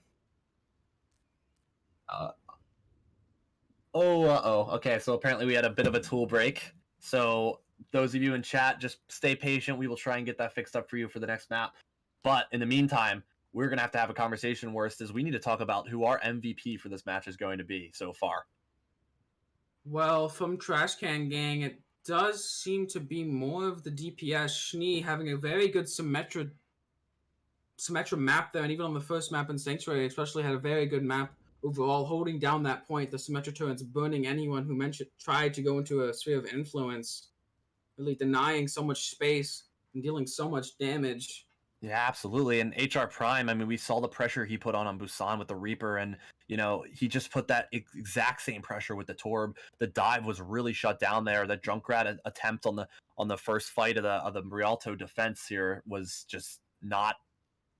Okay, so apparently we had a bit of a tool break. So those of you in chat, just stay patient. We will try and get that fixed up for you for the next map. But in the meantime, we're going to have a conversation where it says we need to talk about who our MVP for this match is going to be so far. Well, from Trashcan Gang, it does seem to be more of the DPS. Schnee having a very good Symmetra map there, and even on the first map in Sanctuary, especially had a very good map overall, holding down that point. The Symmetra turrets burning anyone who tried to go into a sphere of influence, really denying so much space and dealing so much damage. Yeah, absolutely. And HR Prime, I mean, we saw the pressure he put on Busan with the Reaper, and, you know, he just put that exact same pressure with the Torb. The dive was really shut down there. The Junkrat attempt on the first fight of the Rialto defense here was just not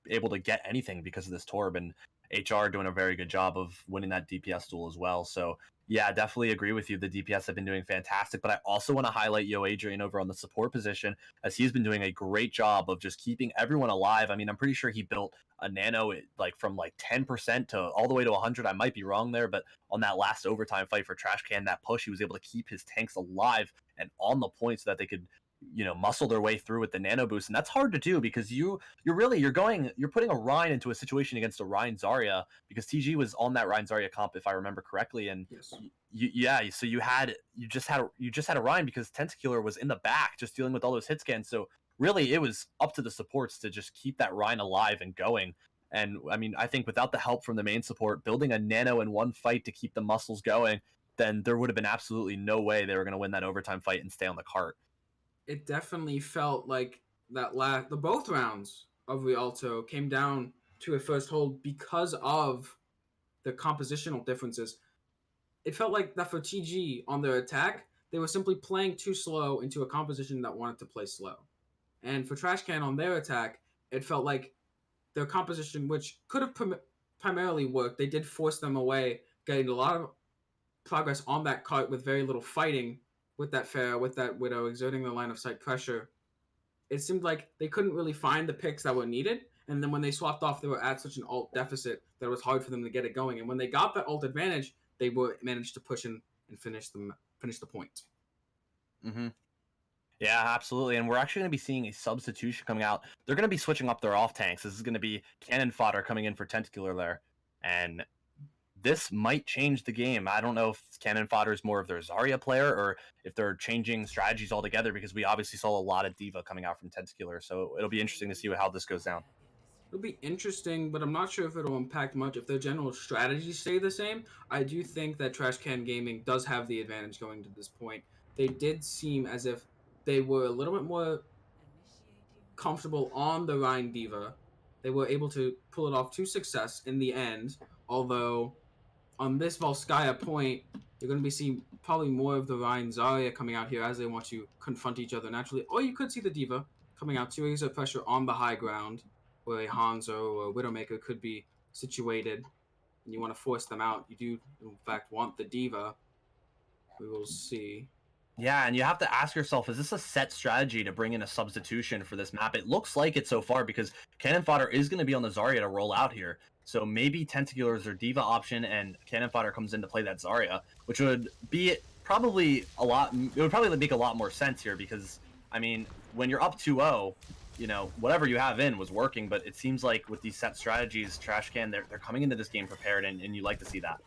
able to get anything because of this Torb, and HR doing a very good job of winning that DPS duel as well. So yeah, definitely agree with you. The DPS have been doing fantastic, but I also want to highlight Yo Adrian over on the support position, as he's been doing a great job of just keeping everyone alive. I mean, I'm pretty sure he built a nano from 10% to all the way to 100. I might be wrong there, but on that last overtime fight for Trashcan, that push, he was able to keep his tanks alive and on the point so that they could, you know, muscle their way through with the nano boost. And that's hard to do because you're putting a Rhine into a situation against a Rhine Zarya, because TG was on that Rhine Zarya comp, if I remember correctly. And yes. So you just had a Rhine because Tentacular was in the back just dealing with all those hit scans. So really it was up to the supports to just keep that Rhine alive and going. And I mean, I think without the help from the main support, building a nano in one fight to keep the muscles going, then there would have been absolutely no way they were going to win that overtime fight and stay on the cart. It definitely felt like the both rounds of Rialto came down to a first hold because of the compositional differences. It felt like that for TG on their attack, they were simply playing too slow into a composition that wanted to play slow. And for Trashcan on their attack, it felt like their composition, which could have primarily worked, they did force them away, getting a lot of progress on that cart with very little fighting with that Pharah, with that Widow, exerting the line of sight pressure. It seemed like they couldn't really find the picks that were needed, and then when they swapped off, they were at such an ult deficit that it was hard for them to get it going. And when they got that ult advantage, they were managed to push in and finish the point. Mm-hmm. Yeah, absolutely. And we're actually going to be seeing a substitution coming out. They're going to be switching up their off tanks. This is going to be cannon fodder coming in for Tentacular there. And this might change the game. I don't know if cannon fodder is more of their Zarya player or if they're changing strategies altogether, because we obviously saw a lot of Diva coming out from Tentacular. So it'll be interesting to see how this goes down. It'll be interesting, but I'm not sure if it'll impact much. If their general strategies stay the same, I do think that Trashcan Gaming does have the advantage going to this point. They did seem as if they were a little bit more comfortable on the Rhine Diva. They were able to pull it off to success in the end, although on this Volskaya point, you're going to be seeing probably more of the Rhine Zarya coming out here as they want to confront each other naturally. Or you could see the Diva coming out to exert pressure on the high ground, where a Hanzo or a Widowmaker could be situated, and you want to force them out. You do, in fact, want the Diva. We will see. Yeah, and you have to ask yourself, is this a set strategy to bring in a substitution for this map? It looks like it so far, because cannon fodder is going to be on the Zarya to roll out here. So maybe Tentacular is their Diva option, and cannon fodder comes in to play that Zarya, which would be probably a lot. It would probably make a lot more sense here, because I mean, when you're up 2-0, you know, whatever you have in was working. But it seems like with these set strategies, Trashcan, they're coming into this game prepared, and you like to see that.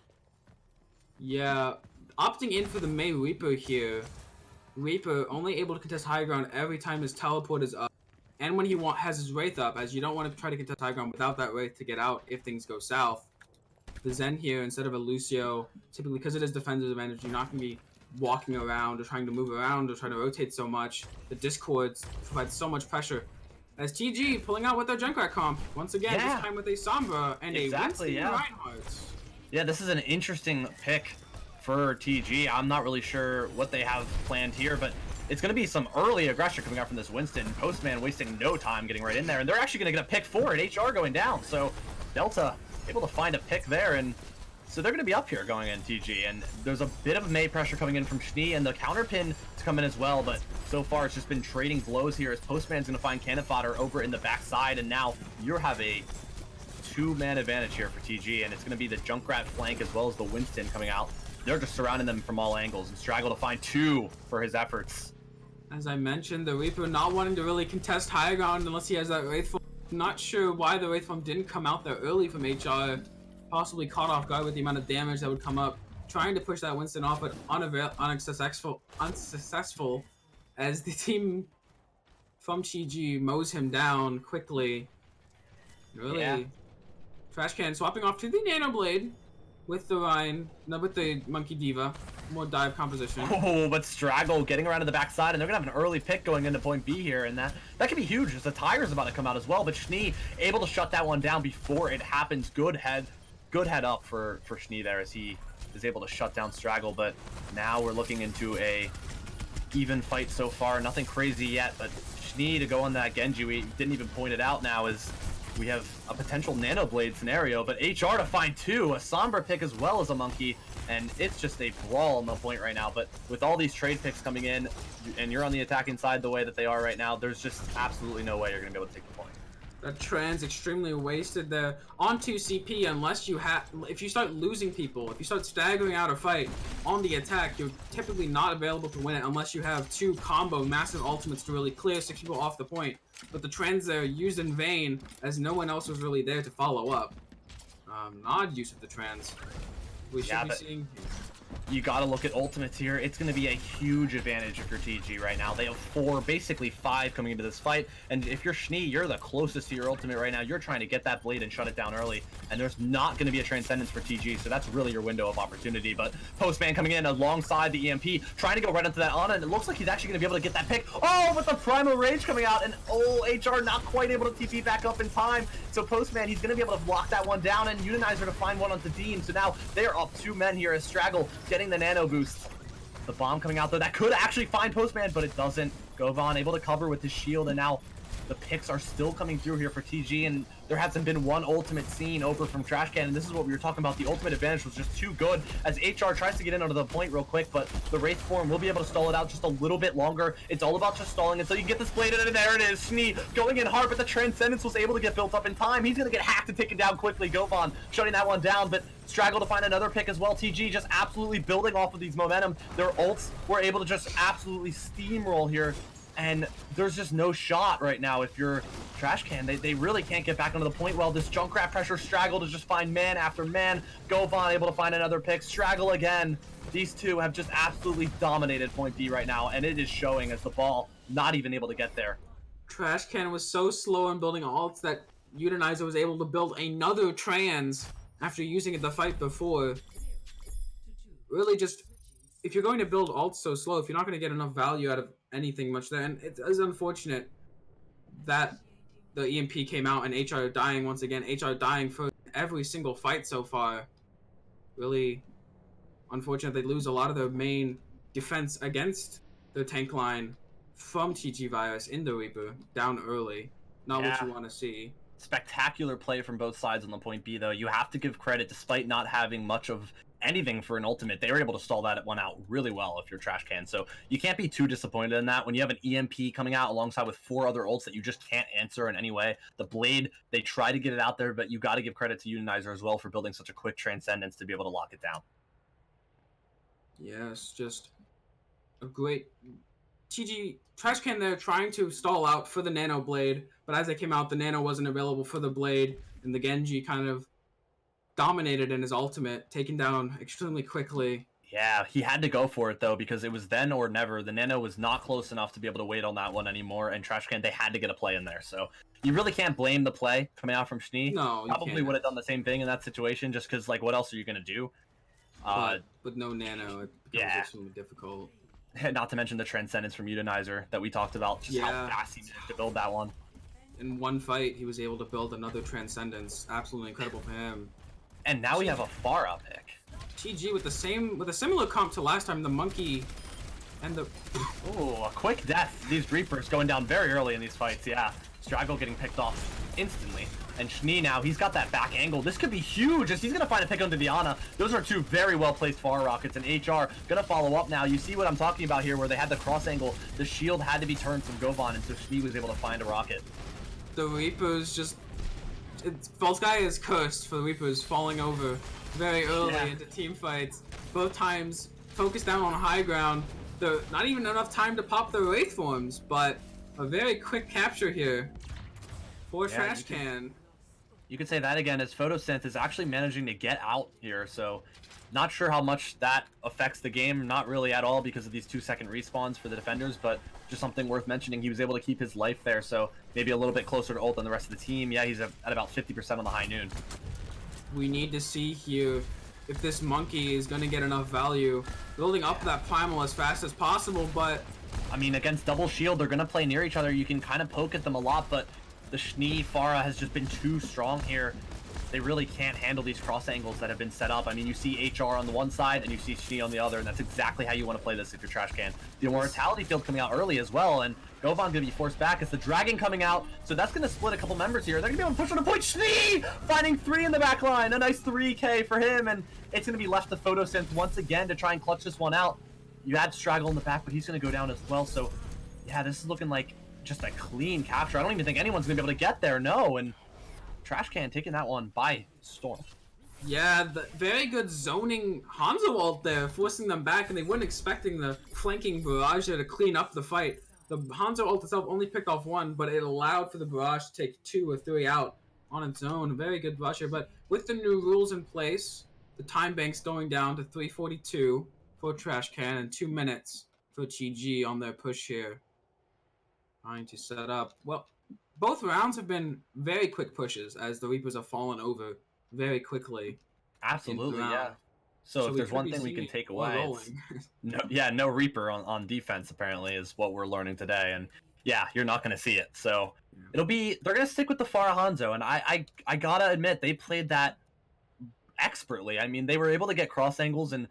Yeah, opting in for the Mei Reaper here. Reaper only able to contest high ground every time his teleport is up, and when he has his Wraith up, as you don't want to try to contest high ground without that Wraith to get out if things go south. The Zen here, instead of a Lucio, typically because it is defender's advantage, you're not going to be walking around or trying to move around or trying to rotate so much. The Discords provide so much pressure. As TG pulling out with their Junkrat comp, once again, this time with a Sombra and a Winston Reinhardt. Yeah, this is an interesting pick for TG. I'm not really sure what they have planned here, but it's going to be some early aggression coming out from this Winston. Postman wasting no time getting right in there, and they're actually going to get a pick for it. HR going down, so Delta able to find a pick there, and so they're going to be up here going in TG, and there's a bit of Mei pressure coming in from Schnee, and the counter pin to come in as well, but so far it's just been trading blows here as Postman's going to find cannon fodder over in the backside, and now you have a two-man advantage here for TG, and it's going to be the Junkrat flank as well as the Winston coming out. They're just surrounding them from all angles, and Straggle to find two for his efforts. As I mentioned, the Reaper not wanting to really contest high ground unless he has that Wraithform. Not sure why the Wraithform didn't come out there early from HR. Possibly caught off guard with the amount of damage that would come up. Trying to push that Winston off, but unsuccessful as the team from TG mows him down quickly. Really. Yeah. Trashcan swapping off to the Nano Blade with the Rhine, not with the Monkey Diva. More dive composition. Oh, but Straggle getting around to the backside, and they're gonna have an early pick going into point B here, and that could be huge as the tiger's about to come out as well. But Schnee able to shut that one down before it happens. Good head up for Schnee there as he is able to shut down Straggle. But now we're looking into a even fight so far. Nothing crazy yet, but Schnee to go on that Genji. We didn't even point it out now is we have a potential Nano Blade scenario, but HR to find two, a Sombra pick as well as a Monkey, and it's just a brawl on the point right now. But with all these trade picks coming in, and you're on the attacking side the way that they are right now, there's just absolutely no way you're going to be able to take the point. That Trans extremely wasted there onto CP unless you if you start losing people, if you start staggering out a fight on the attack, you're typically not available to win it unless you have two combo massive ultimates to really clear 6 people off the point. But the Trans there used in vain as no one else was really there to follow up. Odd use of the Trans. We should be seeing. You got to look at ultimates here. It's going to be a huge advantage if you're TG right now. They have 4, basically 5 coming into this fight. And if you're Schnee, you're the closest to your ultimate right now. You're trying to get that blade and shut it down early. And there's not going to be a Transcendence for TG, so that's really your window of opportunity. But Postman coming in alongside the EMP, trying to go right into that Ana, and it looks like he's actually going to be able to get that pick. Oh, but the Primal Rage coming out, and HR not quite able to TP back up in time. So Postman, he's going to be able to block that one down, and Unionizer to find one onto Dean. So now they're up 2 men here as Straggle getting the nano boost. The bomb coming out there that could actually find Postman, but it doesn't. Govan able to cover with his shield, and now the picks are still coming through here for TG, and there hasn't been one ultimate seen over from Trashcan, and this is what we were talking about. The ultimate advantage was just too good as HR tries to get in under the point real quick, but the Wraith form will be able to stall it out just a little bit longer. It's all about just stalling until you get this blade, and there it is. Schnee going in hard, but the Transcendence was able to get built up in time. He's going to get hacked and taken down quickly. Govan shutting that one down, but Straggle to find another pick as well. TG just absolutely building off of these momentum. Their ults were able to just absolutely steamroll here. And there's just no shot right now if you're Trashcan. They really can't get back onto the point. Well, this Junkrat pressure Straggle to just find man after man. Govan able to find another pick. Straggle again. These two have just absolutely dominated point B right now, and it is showing as the ball not even able to get there. Trashcan was so slow in building ults that Utilizer was able to build another trans after using it the fight before. Really just, if you're going to build ults so slow, if you're not going to get enough value out of anything much there, and it is unfortunate that the EMP came out and HR dying once again. HR dying for every single fight so far. Really unfortunate. They lose a lot of their main defense against the tank line from TG Virus in the Reaper down early. Not what you want to see. Spectacular play from both sides on the point B, though. You have to give credit, despite not having much of anything for an ultimate, they were able to stall that one out really well if you're Trashcan. So you can't be too disappointed in that when you have an EMP coming out alongside with 4 other ults that you just can't answer in any way. The Blade, they try to get it out there, but you got to give credit to Utilizer as well for building such a quick Transcendence to be able to lock it down. Yes, just a great Trashcan there trying to stall out for the Nano Blade, but as they came out, the Nano wasn't available for the Blade, and the Genji kind of dominated in his ultimate, taken down extremely quickly. Yeah, he had to go for it, though, because it was then or never. The Nano was not close enough to be able to wait on that one anymore, and Trashcan, they had to get a play in there. So you really can't blame the play coming out from Schnee. No, you probably can't. would have done the same thing in that situation, just because, like, what else are you going to do? But with no Nano, it becomes extremely difficult. Not to mention the Transcendence from Utilizer that we talked about, just how fast he needed to build that one. In one fight, he was able to build another Transcendence. Absolutely incredible for him. And now we have a Pharah pick. TG with a similar comp to last time, the Monkey and the... Ooh, a quick death. These Reapers going down very early in these fights, yeah. Straggle getting picked off instantly. And Schnee now, he's got that back angle. This could be huge as he's going to find a pick onto Diana. Those are two very well-placed Pharah rockets, and HR going to follow up now. You see what I'm talking about here, where they had the cross angle. The shield had to be turned from Govan, and so Schnee was able to find a rocket. The Reapers just... Volsky is cursed for the Reapers falling over very early into team fights. Both times focused down on high ground. Not even enough time to pop the Wraith forms, but a very quick capture here for Trashcan. You could say that again, as Photosynth is actually managing to get out here, so not sure how much that affects the game. Not really at all because of these 2-second respawns for the defenders, but just something worth mentioning. He was able to keep his life there, so maybe a little bit closer to ult than the rest of the team. Yeah, he's at about 50% on the high noon. We need to see here if this Monkey is going to get enough value. Building up that Primal as fast as possible, but... I mean, against double shield, they're going to play near each other. You can kind of poke at them a lot, but the Schnee Pharah has just been too strong here. They really can't handle these cross angles that have been set up. I mean, you see HR on the one side and you see Schnee on the other, and that's exactly how you want to play this if you're Trashcan. The Immortality field coming out early as well, and Govan going to be forced back as the Dragon coming out, so that's going to split a couple members here. They're going to be able to push on a point. Schnee finding 3 in the back line. A nice 3K for him, and it's going to be left to Photosynth once again to try and clutch this one out. You had Straggle in the back, but he's going to go down as well, so yeah, this is looking like just a clean capture. I don't even think anyone's going to be able to get there, no, and Trashcan taking that one by storm. Yeah, the very good zoning Hanzo ult there, forcing them back, and they weren't expecting the flanking barrage there to clean up the fight. The Hanzo ult itself only picked off 1, but it allowed for the barrage to take 2 or 3 out on its own. Very good rusher, but with the new rules in place, the time bank's going down to 3:42 for Trashcan and 2 minutes for TG on their push here. Trying to set up, well, both rounds have been very quick pushes as the Reapers have fallen over very quickly. Absolutely, yeah. So if there's one thing we can take away, it's no Reaper on defense apparently is what we're learning today, and yeah, you're not going to see it. So they're going to stick with the Pharah Hanzo, and I gotta admit they played that expertly. I mean, they were able to get cross angles, and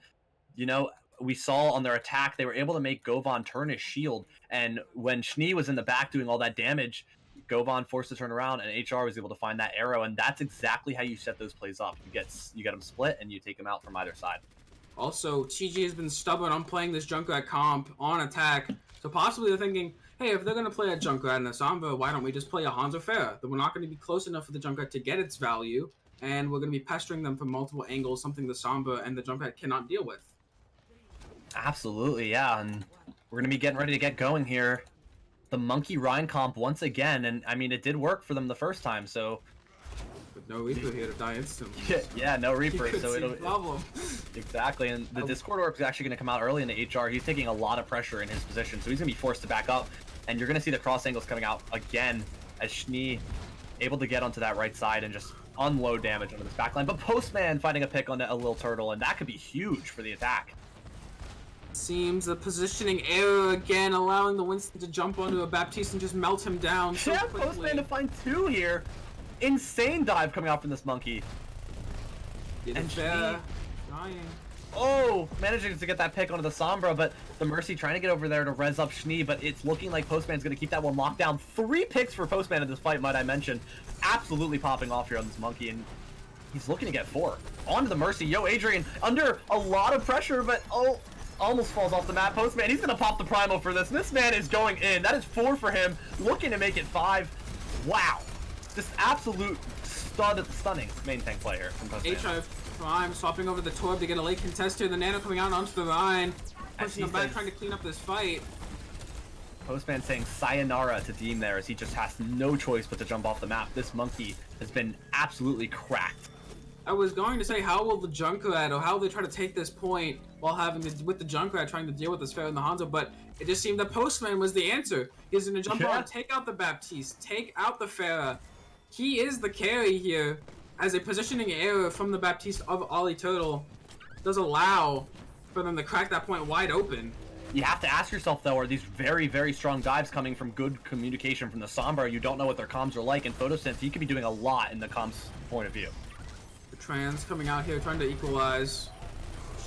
you know, we saw on their attack, they were able to make Govan turn his shield. And when Schnee was in the back doing all that damage, Govan forced to turn around, and HR was able to find that arrow. And that's exactly how you set those plays up. You get them split, and you take them out from either side. Also, TG has been stubborn on playing this Junkrat comp on attack. So possibly they're thinking, hey, if they're going to play a Junkrat and a Sombra, why don't we just play a Hanzo Pharah? Then we're not going to be close enough for the Junkrat to get its value, and we're going to be pestering them from multiple angles, something the Sombra and the Junkrat cannot deal with. Absolutely, yeah. And we're going to be getting ready to get going here. The Monkey Rhine comp once again, and I mean, it did work for them the first time, so... But no Reaper here to die instantly. Yeah, no Reaper, so it'll... problem. Exactly, and the Discord Orb is actually going to come out early into HR. He's taking a lot of pressure in his position, so he's going to be forced to back up. And you're going to see the cross angles coming out again as Schnee able to get onto that right side and just unload damage onto this backline. But Postman finding a pick on a Lil Turtle, and that could be huge for the attack. Seems the positioning error again, allowing the Winston to jump onto a Baptiste and just melt him down so quickly. Postman to find 2 here. Insane dive coming out from this monkey. And Schnee... Trying. Oh, managing to get that pick onto the Sombra, but the Mercy trying to get over there to res up Schnee, but it's looking like Postman's going to keep that one locked down. 3 picks for Postman in this fight, might I mention. Absolutely popping off here on this monkey, and he's looking to get 4. Onto the Mercy. Yo, Adrian, under a lot of pressure, but oh, almost falls off the map. Postman, he's going to pop the Primal for this. This man is going in. That is 4 for him, looking to make it 5. Wow. Just absolute stunning main tank play here from Postman. Prime swapping over the Torb to get a late contest here. The Nano coming out onto the Rhine, pushing them back, trying to clean up this fight. Postman saying sayonara to Deem there as he just has no choice but to jump off the map. This monkey has been absolutely cracked. I was going to say, how will the Junkrat, or how will they try to take this point while having to, with the Junkrat trying to deal with this Pharah and the Hanzo, but it just seemed that Postman was the answer. He's going to jump on, take out the Baptiste, take out the Pharah. He is the carry here, as a positioning error from the Baptiste of Ollie Turtle does allow for them to crack that point wide open. You have to ask yourself, though, are these very, very strong dives coming from good communication from the Sombra? You don't know what their comms are like, and Photosense, he could be doing a lot in the comms point of view. The Trans coming out here trying to equalize.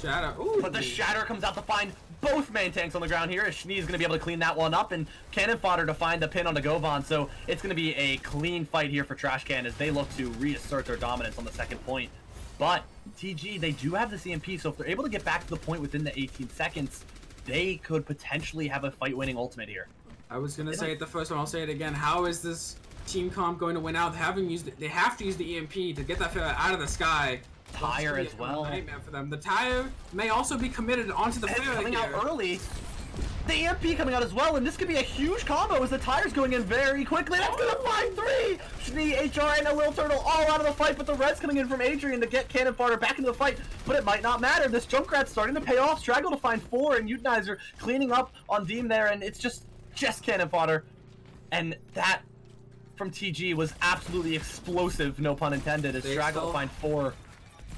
Shatter. Ooh. But the Shatter comes out to find both main tanks on the ground here, as Schnee is going to be able to clean that one up, and Cannon Fodder to find the pin on the Govan, so it's going to be a clean fight here for Trashcan as they look to reassert their dominance on the second point. But TG, they do have the CMP, so if they're able to get back to the point within the 18 seconds, they could potentially have a fight-winning ultimate here. I was going to say it the first one, I'll say it again. How is this team comp going to win out? They have to use the EMP to get that Pharah out of the sky. Tire as well. Nightmare for them. The Tire may also be committed onto the Pharah coming here. out early. The EMP coming out as well, and this could be a huge combo as the Tire's going in very quickly. That's gonna find 3! Schnee, HR, and a Lil Turtle all out of the fight, but the red's coming in from Adrian to get Cannon Fodder back into the fight, but it might not matter. This Junkrat's starting to pay off. Straggle to find 4, and Utenizer cleaning up on Deem there, and it's just Cannon Fodder. And that from TG was absolutely explosive, no pun intended, as Straggle to find 4.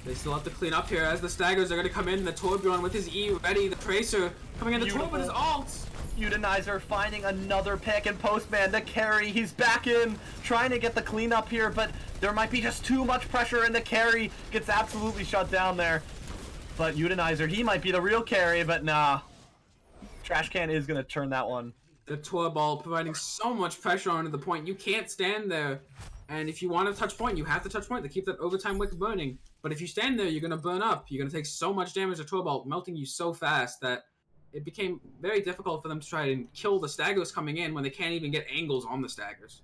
They still have to clean up here as the Staggers are going to come in. The Torbjorn with his E ready. The Tracer coming in. The Torb with his ult. Utenizer finding another pick, and Postman, the carry, he's back in, trying to get the cleanup here, but there might be just too much pressure, and the carry gets absolutely shut down there. But Utenizer, he might be the real carry, but nah. Trashcan is going to turn that one. The Torball providing so much pressure onto the point. You can't stand there. And if you want to touch point, you have to touch point to keep that overtime wick burning. But if you stand there, you're going to burn up. You're going to take so much damage to Torball, melting you so fast that it became very difficult for them to try and kill the Staggers coming in when they can't even get angles on the Staggers.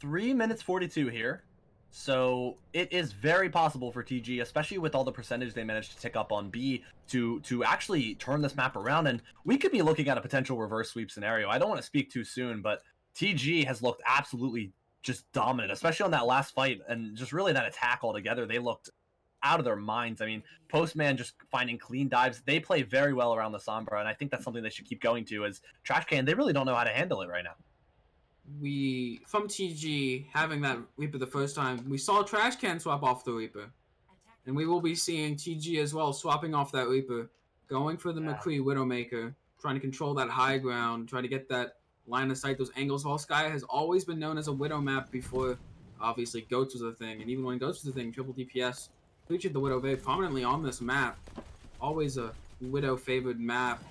3 minutes 42 here. So it is very possible for TG, especially with all the percentage they managed to tick up on B, to actually turn this map around. And we could be looking at a potential reverse sweep scenario. I don't want to speak too soon, but TG has looked absolutely just dominant, especially on that last fight, and just really that attack altogether. They looked out of their minds. I mean, Postman just finding clean dives. They play very well around the Sombra, and I think that's something they should keep going to. As Trashcan, they really don't know how to handle it right now. From TG having that Reaper the first time, we saw Trashcan swap off the Reaper, and we will be seeing TG as well swapping off that Reaper, going for the McCree Widowmaker, trying to control that high ground, trying to get that line of sight, those angles. Volskaya has always been known as a Widow map before, obviously, Goats was a thing, and even when Goats was a thing, triple DPS featured the Widow very prominently on this map. Always a Widow favored map,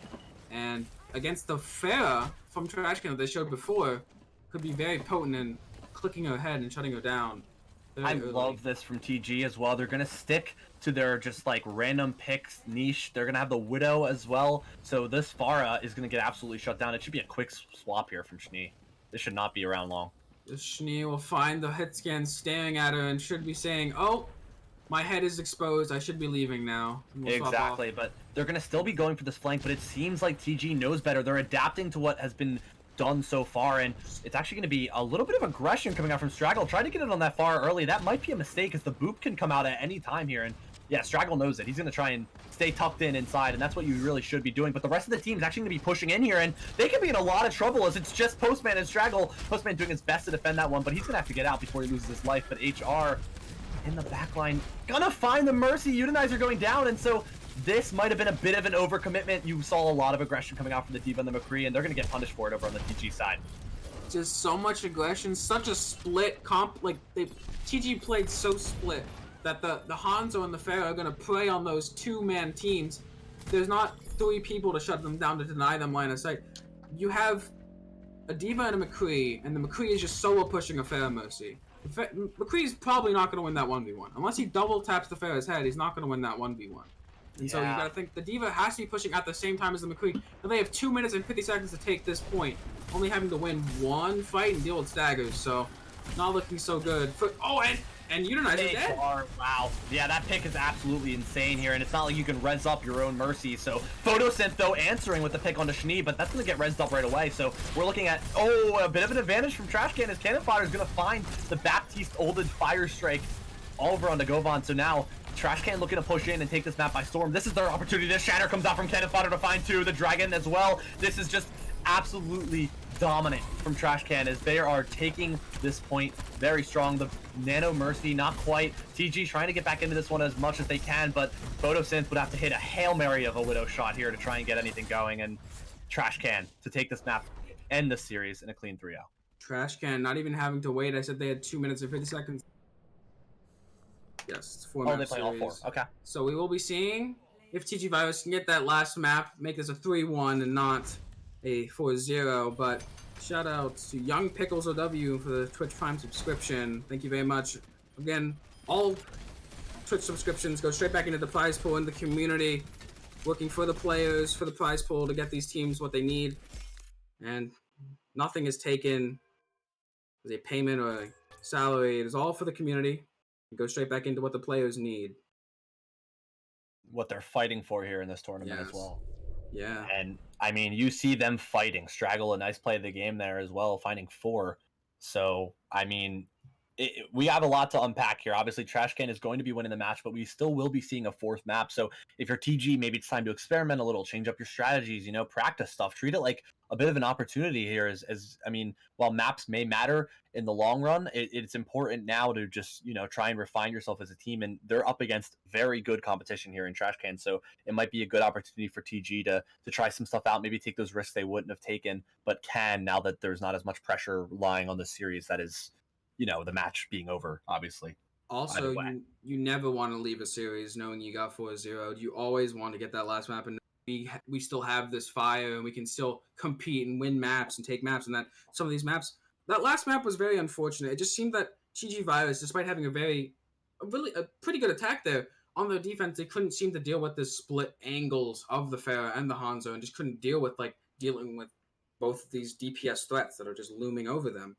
and against the Pharah from Trashcan that they showed before, could be very potent in clicking her head and shutting her down I very early. love this from TG as well. They're going to stick to their just like random picks niche. They're going to have the Widow as well. So this Pharah is going to get absolutely shut down. It should be a quick swap here from Schnee. This should not be around long. The Schnee will find the hit scan staring at her and should be saying, "Oh, my head is exposed. I should be leaving now." And we'll swap Exactly, off. but they're going to still be going for this flank, but it seems like TG knows better. They're adapting to what has been done so far, and it's actually going to be a little bit of aggression coming out from Straggle. Try to get it on that far early. That might be a mistake, because the boop can come out at any time here, and yeah, Straggle knows it. He's going to try and stay tucked in inside, and that's what you really should be doing. But the rest of the team is actually going to be pushing in here, and they can be in a lot of trouble as it's just Postman and Straggle. Postman doing his best to defend that one, but he's going to have to get out before he loses his life. But HR in the backline gonna find the Mercy. Utilizer going down, and so this might have been a bit of an overcommitment. You saw a lot of aggression coming out from the D.Va and the McCree, and they're gonna get punished for it over on the TG side. Just so much aggression, such a split comp. Like TG played so split that the Hanzo and the Pharah are gonna prey on those two-man teams. There's not three people to shut them down to deny them line of sight. You have a D.Va and a McCree, and the McCree is just solo pushing a Pharah Mercy. McCree's probably not going to win that 1v1. Unless he double taps the Pharah's head, he's not going to win that 1v1. And so you got to think the D.Va has to be pushing at the same time as the McCree. And they have 2 minutes and 50 seconds to take this point, only having to win one fight and deal with staggers. So not looking so good. And Utilizer dead. Wow. Yeah, that pick is absolutely insane here, and it's not like you can res up your own Mercy. So Photosynth, though, answering with the pick on the Schnee, but that's going to get resed up right away. So we're looking at, a bit of an advantage from Trashcan as Cannon Fodder is going to find the Baptiste Olded Fire Strike over on the Govan. So now Trashcan looking to push in and take this map by storm. This is their opportunity. The Shatter comes out from Cannon Fodder to find two. The Dragon as well. This is just absolutely dominant from Trashcan as they are taking this point very strong. The Nano Mercy, not quite. TG trying to get back into this one as much as they can, but Photosynth would have to hit a Hail Mary of a Widow shot here to try and get anything going, and Trashcan to take this map, end this series in a clean 3-0. Trashcan not even having to wait. I said they had 2 minutes and 50 seconds. Yes, it's 4 map they play series. all 4. Okay. So we will be seeing if TG Virus can get that last map, make this a 3-1 and not a 4-0, but shout out to Young Pickles OW for the Twitch Prime subscription. Thank you very much. Again, all Twitch subscriptions go straight back into the prize pool in the community, working for the players, for the prize pool to get these teams what they need. And nothing is taken as a payment or a salary. It is all for the community. It goes straight back into what the players need. What they're fighting for here in this tournament as well. Yeah. And I mean, you see them fighting. Straggle, a nice play of the game there as well, finding 4. So, I mean, we have a lot to unpack here. Obviously, Trashcan is going to be winning the match, but we still will be seeing a 4th map. So if you're TG, maybe it's time to experiment a little, change up your strategies, practice stuff. Treat it like a bit of an opportunity here. As I mean, while maps may matter in the long run, it's important now to just, try and refine yourself as a team. And they're up against very good competition here in Trashcan. So it might be a good opportunity for TG to try some stuff out, maybe take those risks they wouldn't have taken, but can now that there's not as much pressure lying on the series that is, the match being over, obviously. Also, you never want to leave a series knowing you got 4-0. You always want to get that last map, and we still have this fire, and we can still compete and win maps and take maps. And that some of these maps, that last map was very unfortunate. It just seemed that TG Virus, despite having a pretty good attack there on their defense, they couldn't seem to deal with the split angles of the Pharah and the Hanzo, and just couldn't deal with dealing with both of these DPS threats that are just looming over them.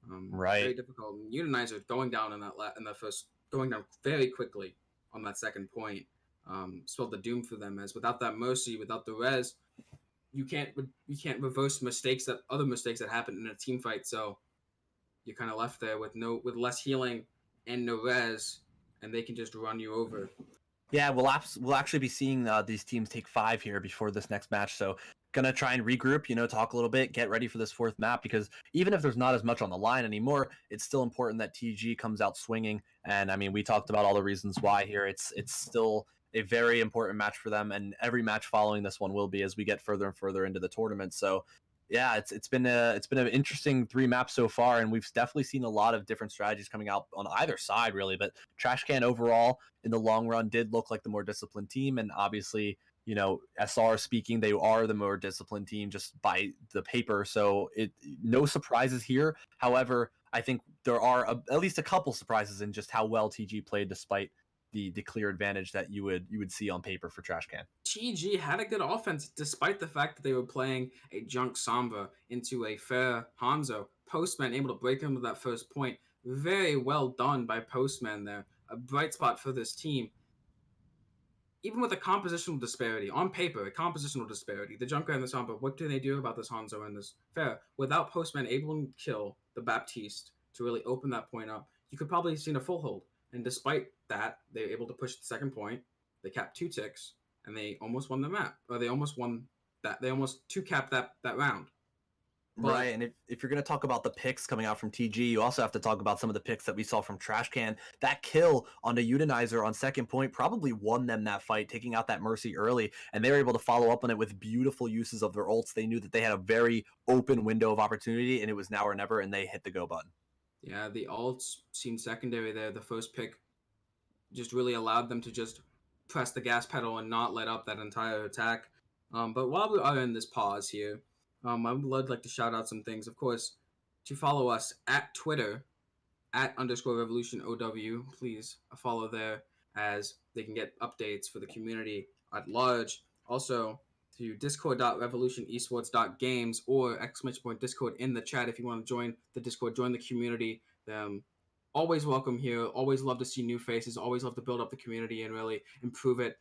Right. Very difficult. Utilizer going down in that first, going down very quickly on that second point. Spelled the doom for them, as without that Mercy, without the res, you can't reverse other mistakes that happen in a team fight. So you're kind of left there with less healing and no res, and they can just run you over. Yeah, we'll actually be seeing these teams take 5 here before this next match. So gonna try and regroup, talk a little bit, get ready for this 4th map, because even if there's not as much on the line anymore, it's still important that TG comes out swinging. And I mean, we talked about all the reasons why here. It's still a very important match for them, and every match following this one will be as we get further and further into the tournament. So yeah, it's been an interesting 3 maps so far, and we've definitely seen a lot of different strategies coming out on either side, really. But Trashcan overall, in the long run, did look like the more disciplined team, and obviously you know, SR speaking, they are the more disciplined team just by the paper. So no surprises here. However, I think there are at least a couple surprises in just how well TG played despite the clear advantage that you would see on paper for Trashcan. TG had a good offense despite the fact that they were playing a junk Samba into a fair Hanzo. Postman able to break into that first point. Very well done by Postman there. A bright spot for this team. Even with a compositional disparity, on paper, a compositional disparity, the Junker and the Samba, what do they do about this Hanzo and this Fair? Without Postman able to kill the Baptiste to really open that point up, you could probably have seen a full hold. And despite that, they were able to push the second point. They capped 2 ticks, and they almost won the map. Or they almost won that. They almost 2-capped that round. But, right, and if you're going to talk about the picks coming out from TG, you also have to talk about some of the picks that we saw from Trashcan. That kill on the Utilizer on second point probably won them that fight, taking out that Mercy early, and they were able to follow up on it with beautiful uses of their ults. They knew that they had a very open window of opportunity, and it was now or never, and they hit the go button. Yeah, the ults seemed secondary there. The first pick just really allowed them to just press the gas pedal and not let up that entire attack. But while we are in this pause here, I would like to shout out some things. Of course, to follow us at Twitter, @_RevolutionOW. Please follow there as they can get updates for the community at large. Also, to discord.revolutionesports.games or !Discord in the chat if you want to join the Discord, join the community. Always welcome here. Always love to see new faces. Always love to build up the community and really improve it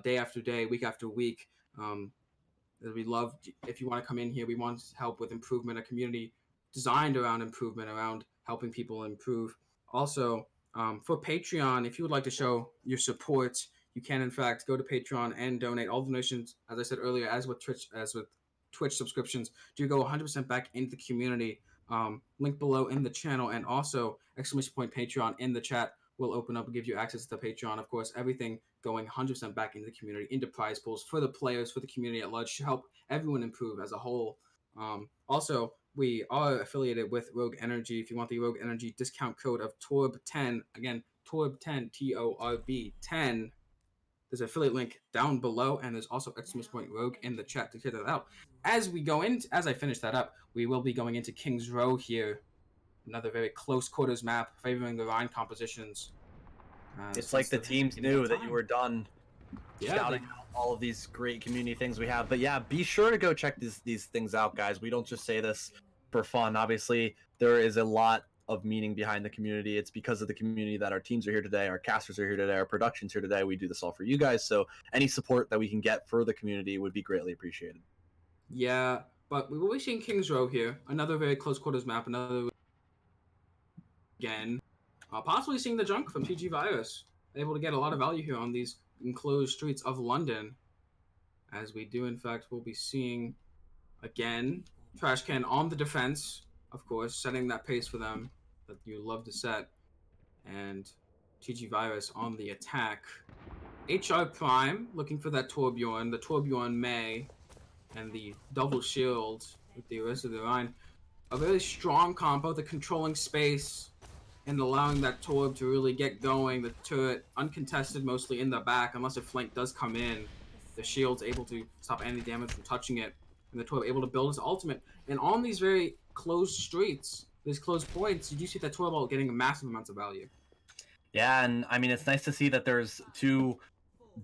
day after day, week after week. We love, if you want to come in here, we want help with improvement, a community designed around improvement, around helping people improve. Also, for Patreon, if you would like to show your support, you can in fact go to Patreon and donate. All donations, as I said earlier, as with Twitch subscriptions, do go 100% back into the community. Link below in the channel, and also !Patreon in the chat will open up and give you access to the Patreon. Of course, everything going 100% back into the community, into prize pools for the players, for the community at large, to help everyone improve as a whole. Also, we are affiliated with Rogue Energy. If you want the Rogue Energy discount code of TORB10, again, TORB10, TORB10, there's an affiliate link down below, and there's also !Rogue in the chat to check that out. As I finish that up, we will be going into King's Row here. Another very close quarters map favoring the Rhine compositions. It's like the teams knew that you were done shouting out all of these great community things we have. But yeah, be sure to go check these things out, guys. We don't just say this for fun. Obviously, there is a lot of meaning behind the community. It's because of the community that our teams are here today, our casters are here today, our production's here today. We do this all for you guys. So any support that we can get for the community would be greatly appreciated. Yeah, but we will be seeing King's Row here. Another very close quarters map. Again, possibly seeing the junk from TG Virus. Able to get a lot of value here on these enclosed streets of London. As we do, in fact, we'll be seeing, again, Trashcan on the defense, of course, setting that pace for them that you love to set. And TG Virus on the attack. HR Prime looking for that Torbjorn, the Torbjorn May, and the double shield with the rest of the line. A very strong combo, the controlling space and allowing that Torb to really get going. The turret uncontested mostly in the back, unless a flank does come in. The shield's able to stop any damage from touching it, and the Torb able to build his ultimate. And on these very closed streets, these closed points, you do see that Torb getting massive amounts of value. Yeah, and I mean, it's nice to see that there's two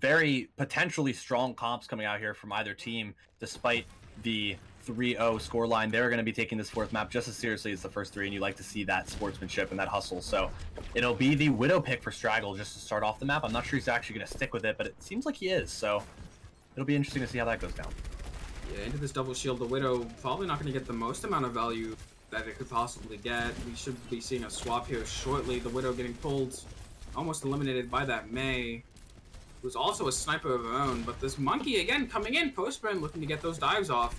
very potentially strong comps coming out here from either team, despite the 3-0 scoreline. They're going to be taking this fourth map just as seriously as the first three, and you like to see that sportsmanship and that hustle. So it'll be the Widow pick for Straggle just to start off the map. I'm not sure he's actually going to stick with it, but it seems like he is. So it'll be interesting to see how that goes down. Yeah, into this double shield, the Widow probably not going to get the most amount of value that it could possibly get. We should be seeing a swap here shortly. The Widow getting pulled, almost eliminated by that May, who's also a sniper of her own. But this Monkey, again, coming in, Postman looking to get those dives off.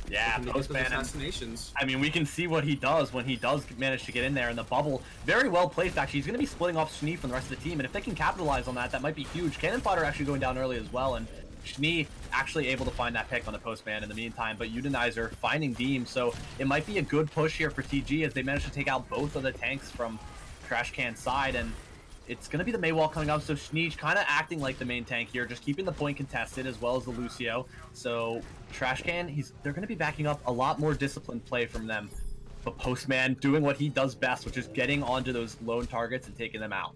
Yeah, Postman. Assassinations. I mean, we can see what he does when he does manage to get in there in the bubble. Very well placed, actually. He's going to be splitting off Schnee from the rest of the team, and if they can capitalize on that, that might be huge. Cannon Fodder actually going down early as well, and Schnee actually able to find that pick on the Postman in the meantime, but Utilizer finding Deem, so it might be a good push here for TG as they manage to take out both of the tanks from Trashcan's side, and it's going to be the Mei wall coming up, so Sneech kind of acting like the main tank here, just keeping the point contested as well as the Lucio. So Trashcan, they're going to be backing up a lot more disciplined play from them. But Postman doing what he does best, which is getting onto those lone targets and taking them out.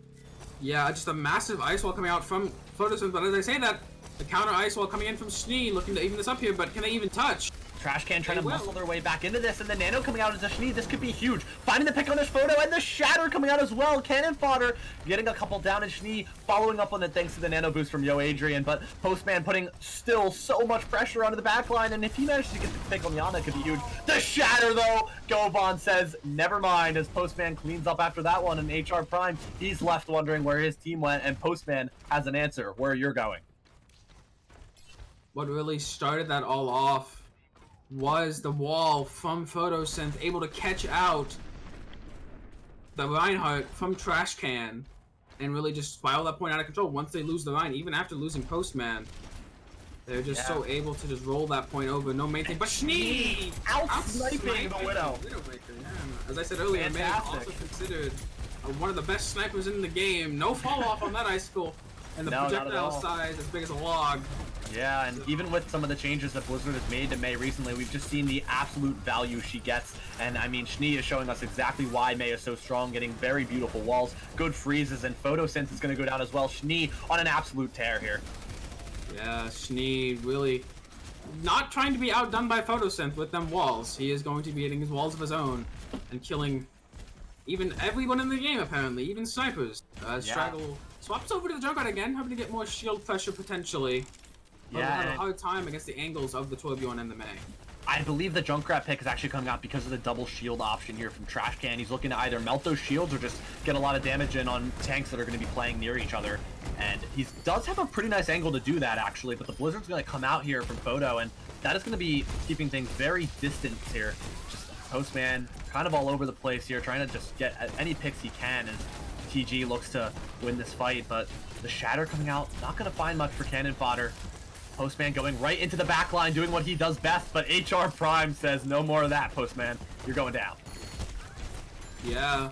Yeah, just a massive ice wall coming out from Photosynth, but as I say that, the counter ice wall coming in from Schnee, looking to even this up here, but can they even touch? Trashcan trying to muscle their way back into this, and the Nano coming out as a Schnee. This could be huge. Finding the pick on this photo, and the Shatter coming out as well. Cannon fodder, getting a couple down in Schnee, following up on it thanks to the Nano boost from Yo Adrian, but Postman putting still so much pressure onto the backline, and if he manages to get the pick on Yana, it could be huge. The Shatter, though, Govan says, never mind, as Postman cleans up after that one, and HR Prime, he's left wondering where his team went, and Postman has an answer where you're going. What really started that all off was the wall from Photosynth able to catch out the Reinhardt from Trashcan and really just spiral that point out of control once they lose the Rein, even after losing Postman. They're just so able to just roll that point over, no main thing, but Schnee! Out-sniping the Widow. Widowmaker, yeah. As I said earlier, May also considered one of the best snipers in the game. No fall off on that icicle, and the projectile size as big as a log. Yeah, and even with some of the changes that Blizzard has made to Mei recently, we've just seen the absolute value she gets. And I mean, Schnee is showing us exactly why Mei is so strong, getting very beautiful walls, good freezes, and Photosynth is going to go down as well. Schnee on an absolute tear here. Yeah, Schnee really not trying to be outdone by Photosynth with them walls. He is going to be hitting his walls of his own and killing even everyone in the game, apparently, even snipers. Straggle swaps over to the Junkrat again, hoping to get more shield pressure potentially. But have a hard time against the angles of the Torbjorn and the Mei. I believe the Junkrat pick is actually coming out because of the double shield option here from Trashcan. He's looking to either melt those shields or just get a lot of damage in on tanks that are going to be playing near each other. And he does have a pretty nice angle to do that, actually, but the Blizzard's going to come out here from Photo, and that is going to be keeping things very distant here. Just Postman kind of all over the place here, trying to just get any picks he can as TG looks to win this fight, but the Shatter coming out, not going to find much for cannon fodder. Postman going right into the back line, doing what he does best, but HR Prime says, no more of that, Postman. You're going down. Yeah,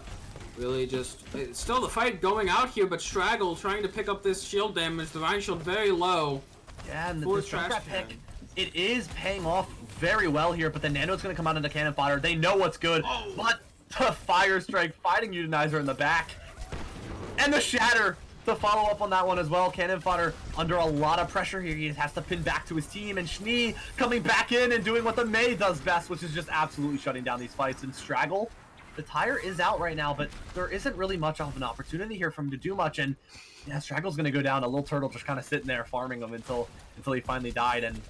really just... It's still the fight going out here, but Straggle trying to pick up this shield damage. The Rein shield very low. Yeah, and the Junkrat pick, it is paying off very well here, but the Nano's going to come out into cannon fodder. They know what's good, but the Fire Strike fighting Utilizer in the back. And the Shatter to follow up on that one as well. Cannon fodder under a lot of pressure here. He has to pin back to his team, and Schnee coming back in and doing what the Mei does best, which is just absolutely shutting down these fights. And Straggle, the tire is out right now, but there isn't really much of an opportunity here for him to do much. And yeah, Straggle's going to go down. A little turtle just kind of sitting there farming him until he finally died. And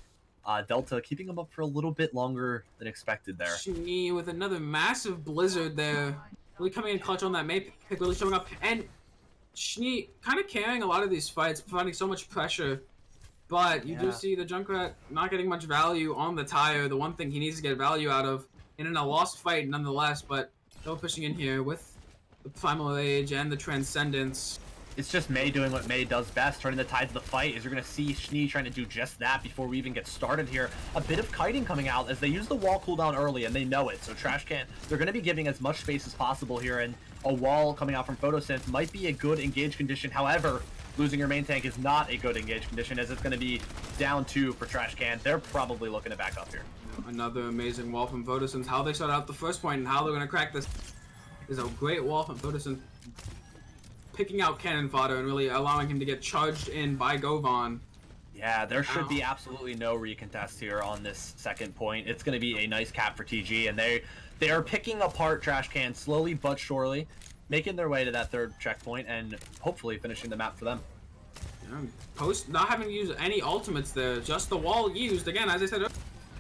Delta keeping him up for a little bit longer than expected there. Schnee with another massive blizzard there. Really coming in clutch on that Mei pick, really showing up. And Schnee kind of carrying a lot of these fights, providing so much pressure, but you do see the Junkrat not getting much value on the tire, the one thing he needs to get value out of, and in a lost fight nonetheless, but still pushing in here with the Primal Rage and the Transcendence. It's just Mei doing what Mei does best, turning the tides of the fight, as you're going to see Schnee trying to do just that before we even get started here. A bit of kiting coming out as they use the wall cooldown early, and they know it. So Trashcan, they're going to be giving as much space as possible here, and a wall coming out from Photosynth might be a good engage condition. However, losing your main tank is not a good engage condition, as it's going to be down 2 for Trashcan. They're probably looking to back up here. Another amazing wall from Photosynth. How they start out the first point and how they're going to crack this is a great wall from Photosynth, picking out cannon fodder and really allowing him to get charged in by Govan. Yeah, there should be absolutely no recontest here on this second point. It's going to be a nice cap for TG, and they are picking apart Trashcan slowly but surely, making their way to that third checkpoint and hopefully finishing the map for them. Yeah, Post not having to use any ultimates there, just the wall used. Again, as I said,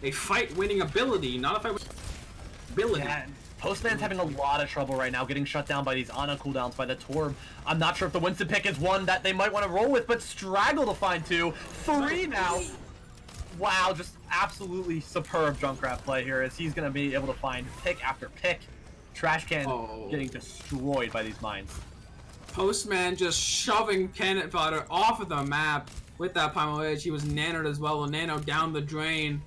a fight-winning ability, not a fight-winning ability. Yeah. Postman's having a lot of trouble right now, getting shut down by these Ana cooldowns by the Torb. I'm not sure if the Winston pick is one that they might want to roll with, but Straggle to find 2. 3 now. Wow, just absolutely superb Junkrat play here, as he's going to be able to find pick after pick. Trashcan getting destroyed by these mines. Postman just shoving cannon fodder off of the map with that Primal Rage. He was nanoed as well, a nano down the drain.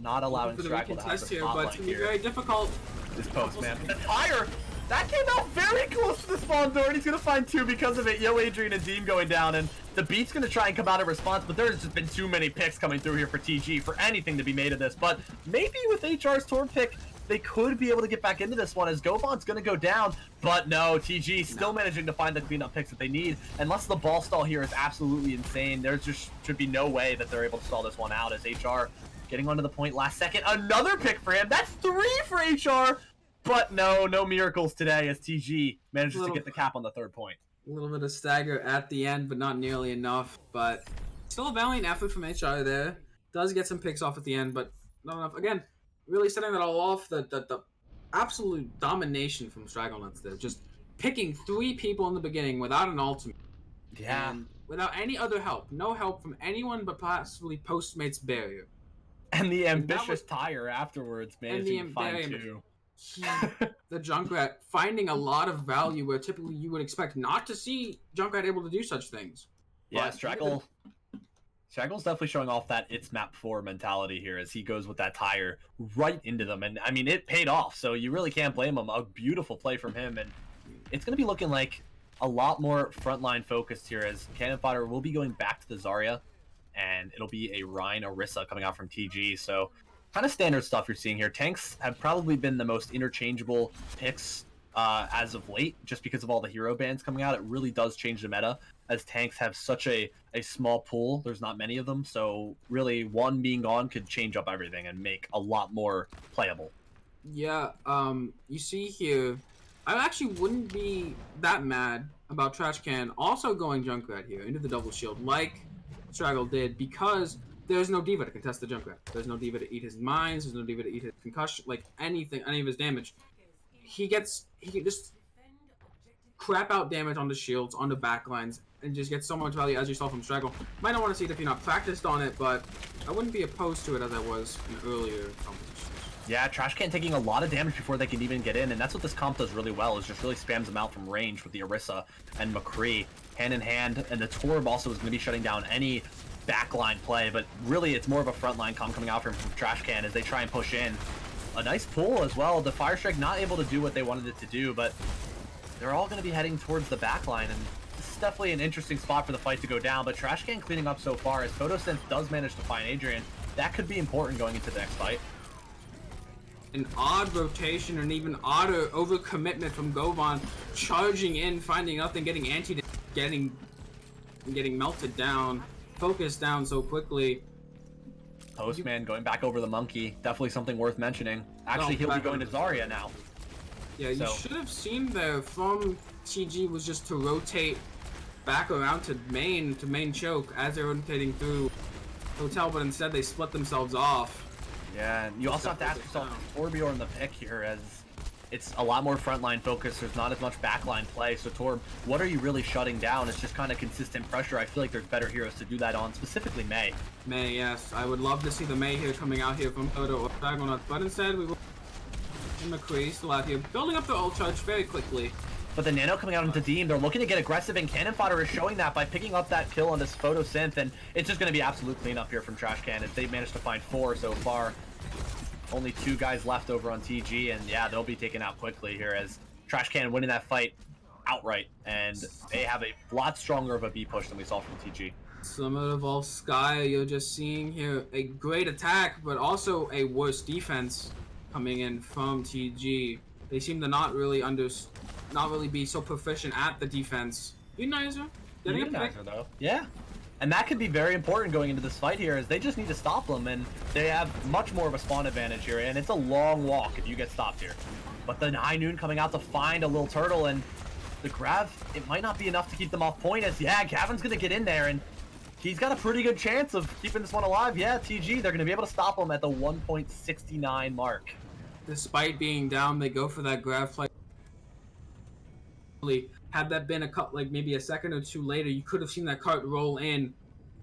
Not allowing Straggle to have the here, but it's going to be very difficult. This Postman. The tire! That came out very close to the spawn door, and he's gonna find 2 because of it. Yo, Adrian and Deem going down, and the Beat's gonna try and come out in response, but there's just been too many picks coming through here for TG for anything to be made of this. But maybe with HR's Torb pick, they could be able to get back into this one as Govon's gonna go down, but no, TG still managing to find the cleanup picks that they need. Unless the ball stall here is absolutely insane, there just should be no way that they're able to stall this one out as HR getting onto the point last second. Another pick for him. That's 3 for HR, but no miracles today as TG manages to get the cap on the 3rd point. A little bit of stagger at the end, but not nearly enough. But still a valiant effort from HR there. Does get some picks off at the end, but not enough. Again, really setting that all off, the absolute domination from Stragglenuts there. Just picking 3 people in the beginning without an ultimate. Yeah. And without any other help. No help from anyone but possibly Postmates Barrier. And the ambitious tire afterwards managing to find 2. The Junkrat finding a lot of value where typically you would expect not to see Junkrat able to do such things. Yeah, Straggle's definitely showing off that it's map 4 mentality here as he goes with that tire right into them. And I mean, it paid off, so you really can't blame him. A beautiful play from him, and it's going to be looking like a lot more frontline focused here as Cannon Fodder will be going back to the Zarya, and it'll be a Rhine Orisa coming out from TG. So kind of standard stuff you're seeing here. Tanks have probably been the most interchangeable picks as of late, just because of all the hero bans coming out. It really does change the meta, as tanks have such a small pool. There's not many of them, so really one being gone could change up everything and make a lot more playable. Yeah, you see here, I actually wouldn't be that mad about Trashcan also going Junkrat here into the double shield like Straggle did, because there's no D.Va to contest the Junkrat. There's no D.Va to eat his mines. There's no D.Va to eat his concussion, like anything, any of his damage. He can just crap out damage on the shields, on the backlines, and just get so much value as you saw from Straggle. Might not want to see it if you're not practiced on it, but I wouldn't be opposed to it as I was in earlier competitions. Yeah, Trashcan taking a lot of damage before they can even get in, and that's what this comp does really well, is just really spams them out from range with the Orisa and McCree hand in hand, and the Torb also is going to be shutting down any backline play, but really it's more of a frontline comp coming out from Trashcan as they try and push in. A nice pull as well. The Fire Strike not able to do what they wanted it to do, but they're all going to be heading towards the backline, and this is definitely an interesting spot for the fight to go down, but Trashcan cleaning up so far as Photosynth does manage to find Adrian. That could be important going into the next fight. An odd rotation and even odder overcommitment from Govon, charging in, finding nothing, getting getting melted down, focused down so quickly. Postman going back over the monkey, definitely something worth mentioning. Actually, he'll be going to Zarya now. Yeah, you should have seen there from TG was just to rotate back around to main choke as they're rotating through Hotel, but instead they split themselves off. Yeah, and you also have to ask yourself, Torbjorn the pick here, as it's a lot more frontline focus. There's not as much backline play. So Torb, what are you really shutting down? It's just kind of consistent pressure. I feel like there's better heroes to do that on, specifically Mei. Mei, yes. I would love to see the Mei here coming out here from Toto or Dragonauts, but instead we will McCree still out here, building up the ult charge very quickly. But the Nano coming out into Deem, they're looking to get aggressive, and Cannon Fodder is showing that by picking up that kill on this Photosynth, and it's just going to be absolute cleanup here from Trashcan as they've managed to find 4 so far. Only 2 guys left over on TG, and yeah, they'll be taken out quickly here as Trashcan winning that fight outright, and they have a lot stronger of a B push than we saw from TG. Similar to Volskaya, you're just seeing here a great attack, but also a worse defense coming in from TG. They seem to not really be so proficient at the defense. Unizer, getting a pick. Though. Yeah. And that could be very important going into this fight here, as they just need to stop them, and they have much more of a spawn advantage here, and it's a long walk if you get stopped here. But the High Noon coming out to find a little turtle, and the grab, it might not be enough to keep them off point, as yeah, Gavin's going to get in there, and he's got a pretty good chance of keeping this one alive. Yeah, TG, they're going to be able to stop him at the 1.69 mark. Despite being down, they go for that grab play. Had that been maybe a second or 2 later, you could have seen that cart roll in,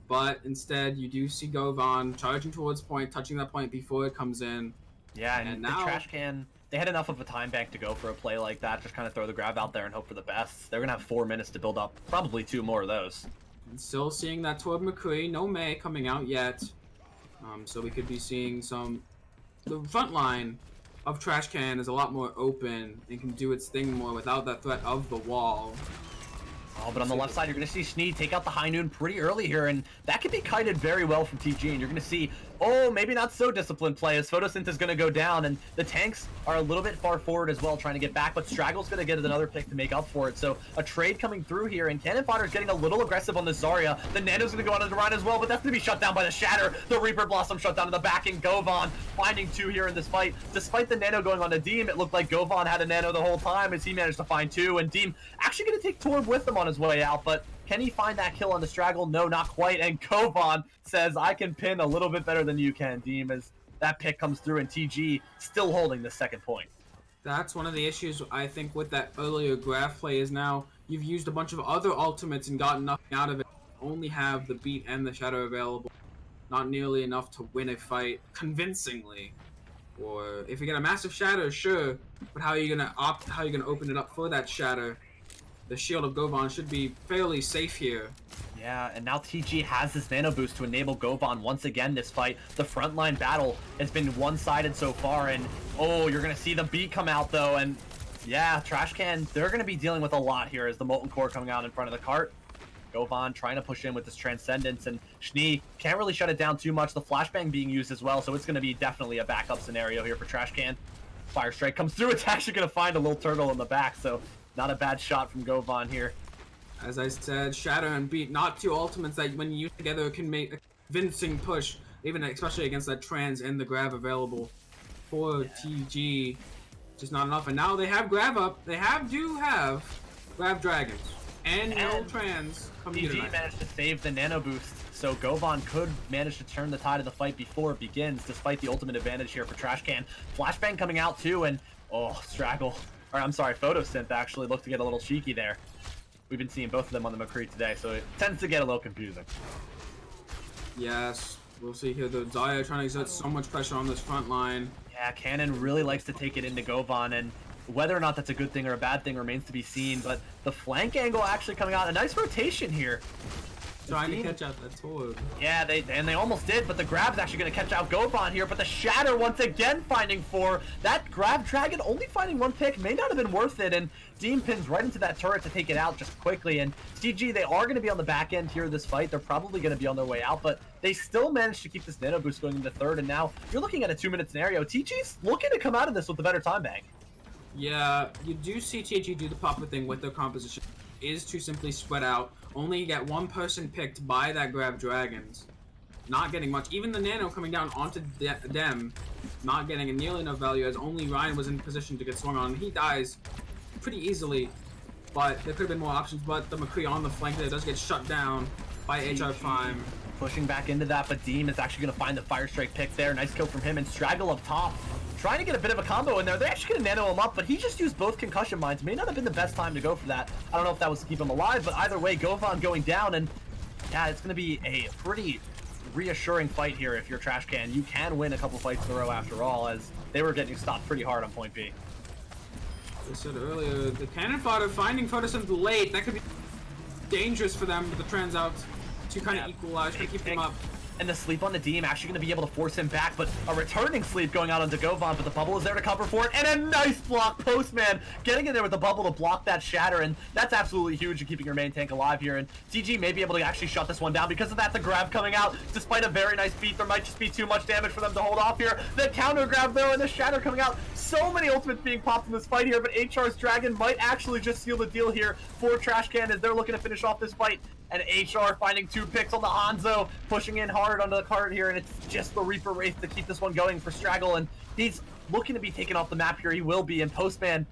but instead you do see Govon charging towards point, touching that point before it comes in. Yeah, and now the Trashcan, they had enough of a time bank to go for a play like that, just kind of throw the grab out there and hope for the best. They're going to have 4 minutes to build up, probably 2 more of those. And still seeing that Torb McCree, no Mei coming out yet. So we could be seeing the front line of Trashcan is a lot more open and can do its thing more without that threat of the wall. Oh, but on the left side, you're going to see Schnee take out the high noon pretty early here, and that can be kited very well from TG, and you're going to see, oh, maybe not so disciplined play as Photosynth is going to go down, and the tanks are a little bit far forward as well, trying to get back, but Straggle's going to get another pick to make up for it, so a trade coming through here, and Cannon Fodder's getting a little aggressive on the Zarya. The Nano's going to go onto the Ryan as well, but that's going to be shut down by the Shatter. The Reaper Blossom shut down in the back, and Govan finding 2 here in this fight. Despite the Nano going on to Deem, it looked like Govan had a Nano the whole time as he managed to find 2, and Deem actually going to take Torb with him on his way out, but can he find that kill on the Straggle? No, not quite. And Govan says, I can pin a little bit better than you can, Deem, as that pick comes through and TG still holding the second point. That's one of the issues, I think, with that earlier graph play is now you've used a bunch of other ultimates and gotten nothing out of it. Only have the beat and the shadow available. Not nearly enough to win a fight convincingly. Or if you get a massive shadow, sure, but how are you gonna open it up for that shadow? The shield of Govan should be fairly safe here. Yeah, and now TG has this nano boost to enable Govan once again this fight. The frontline battle has been one-sided so far, and oh, you're going to see the beat come out though, and yeah, Trashcan, they're going to be dealing with a lot here as the Molten Core coming out in front of the cart. Govan trying to push in with this Transcendence, and Schnee can't really shut it down too much. The Flashbang being used as well, so it's going to be definitely a backup scenario here for Trashcan. Fire Strike comes through, it's actually going to find a little turtle in the back, so not a bad shot from Govan here. As I said, Shadow and Beat, not 2 ultimates that when you use together can make a convincing push, even especially against that Trans and the Grav available for TG. Just not enough. And now they have Grav up. They do have Grav Dragons. And no Trans coming TG tonight. managed to save the nano boost, so Govan could manage to turn the tide of the fight before it begins, despite the ultimate advantage here for Trashcan. Flashbang coming out too, and oh, Straggle. Or I'm sorry, Photosynth actually looked to get a little cheeky there. We've been seeing both of them on the McCree today, so it tends to get a little confusing. Yes, we'll see here. The Zarya trying to exert so much pressure on this front line. Yeah, Cannon really likes to take it into Govan, and whether or not that's a good thing or a bad thing remains to be seen, but the flank angle actually coming out. A nice rotation here. Trying to catch out that Torb. Yeah, they almost did, but the Grab's actually going to catch out Govan here, but the Shatter once again finding 4. That Grab Dragon only finding 1 pick may not have been worth it, and Deem pins right into that turret to take it out just quickly, and CG, they are going to be on the back end here of this fight. They're probably going to be on their way out, but they still managed to keep this nano boost going into third, and now you're looking at a 2-minute scenario. TG's looking to come out of this with the better time bank. Yeah, you do see TG do the proper thing with their composition, is to simply spread out. Only get 1 person picked by that Grab Dragons. Not getting much. Even the Nano coming down onto them, not getting nearly enough value as only Ryan was in position to get swung on. He dies pretty easily, but there could have been more options, but the McCree on the flank there does get shut down by HR Prime. Pushing back into that, but Deem is actually going to find the Fire Strike pick there. Nice kill from him, and Straggle up top. Trying to get a bit of a combo in there. They're actually going to nano him up, but he just used both concussion mines. May not have been the best time to go for that. I don't know if that was to keep him alive, but either way, Govan going down, and yeah, it's going to be a pretty reassuring fight here if you're Trashcan. You can win a couple fights in a row after all, as they were getting stopped pretty hard on point B. I said earlier, the Cannon Fodder finding Photosynth late, that could be dangerous for them with the trans out to kind of equalize, to keep them up. And the sleep on the Deem actually going to be able to force him back, but a returning sleep going out onto Govan, but the bubble is there to cover for it, and a nice block. Postman getting in there with the bubble to block that Shatter, and that's absolutely huge in keeping your main tank alive here, and TG may be able to actually shut this one down. Because of that, the grab coming out, despite a very nice beat, there might just be too much damage for them to hold off here. The counter grab though, and the Shatter coming out. So many ultimates being popped in this fight here, but HR's Dragon might actually just seal the deal here for Trashcan as they're looking to finish off this fight. And HR finding 2 picks on the Hanzo, pushing in hard onto the cart here, and it's just the Reaper Wraith to keep this one going for Straggle, and he's looking to be taken off the map here. He will be, and Postman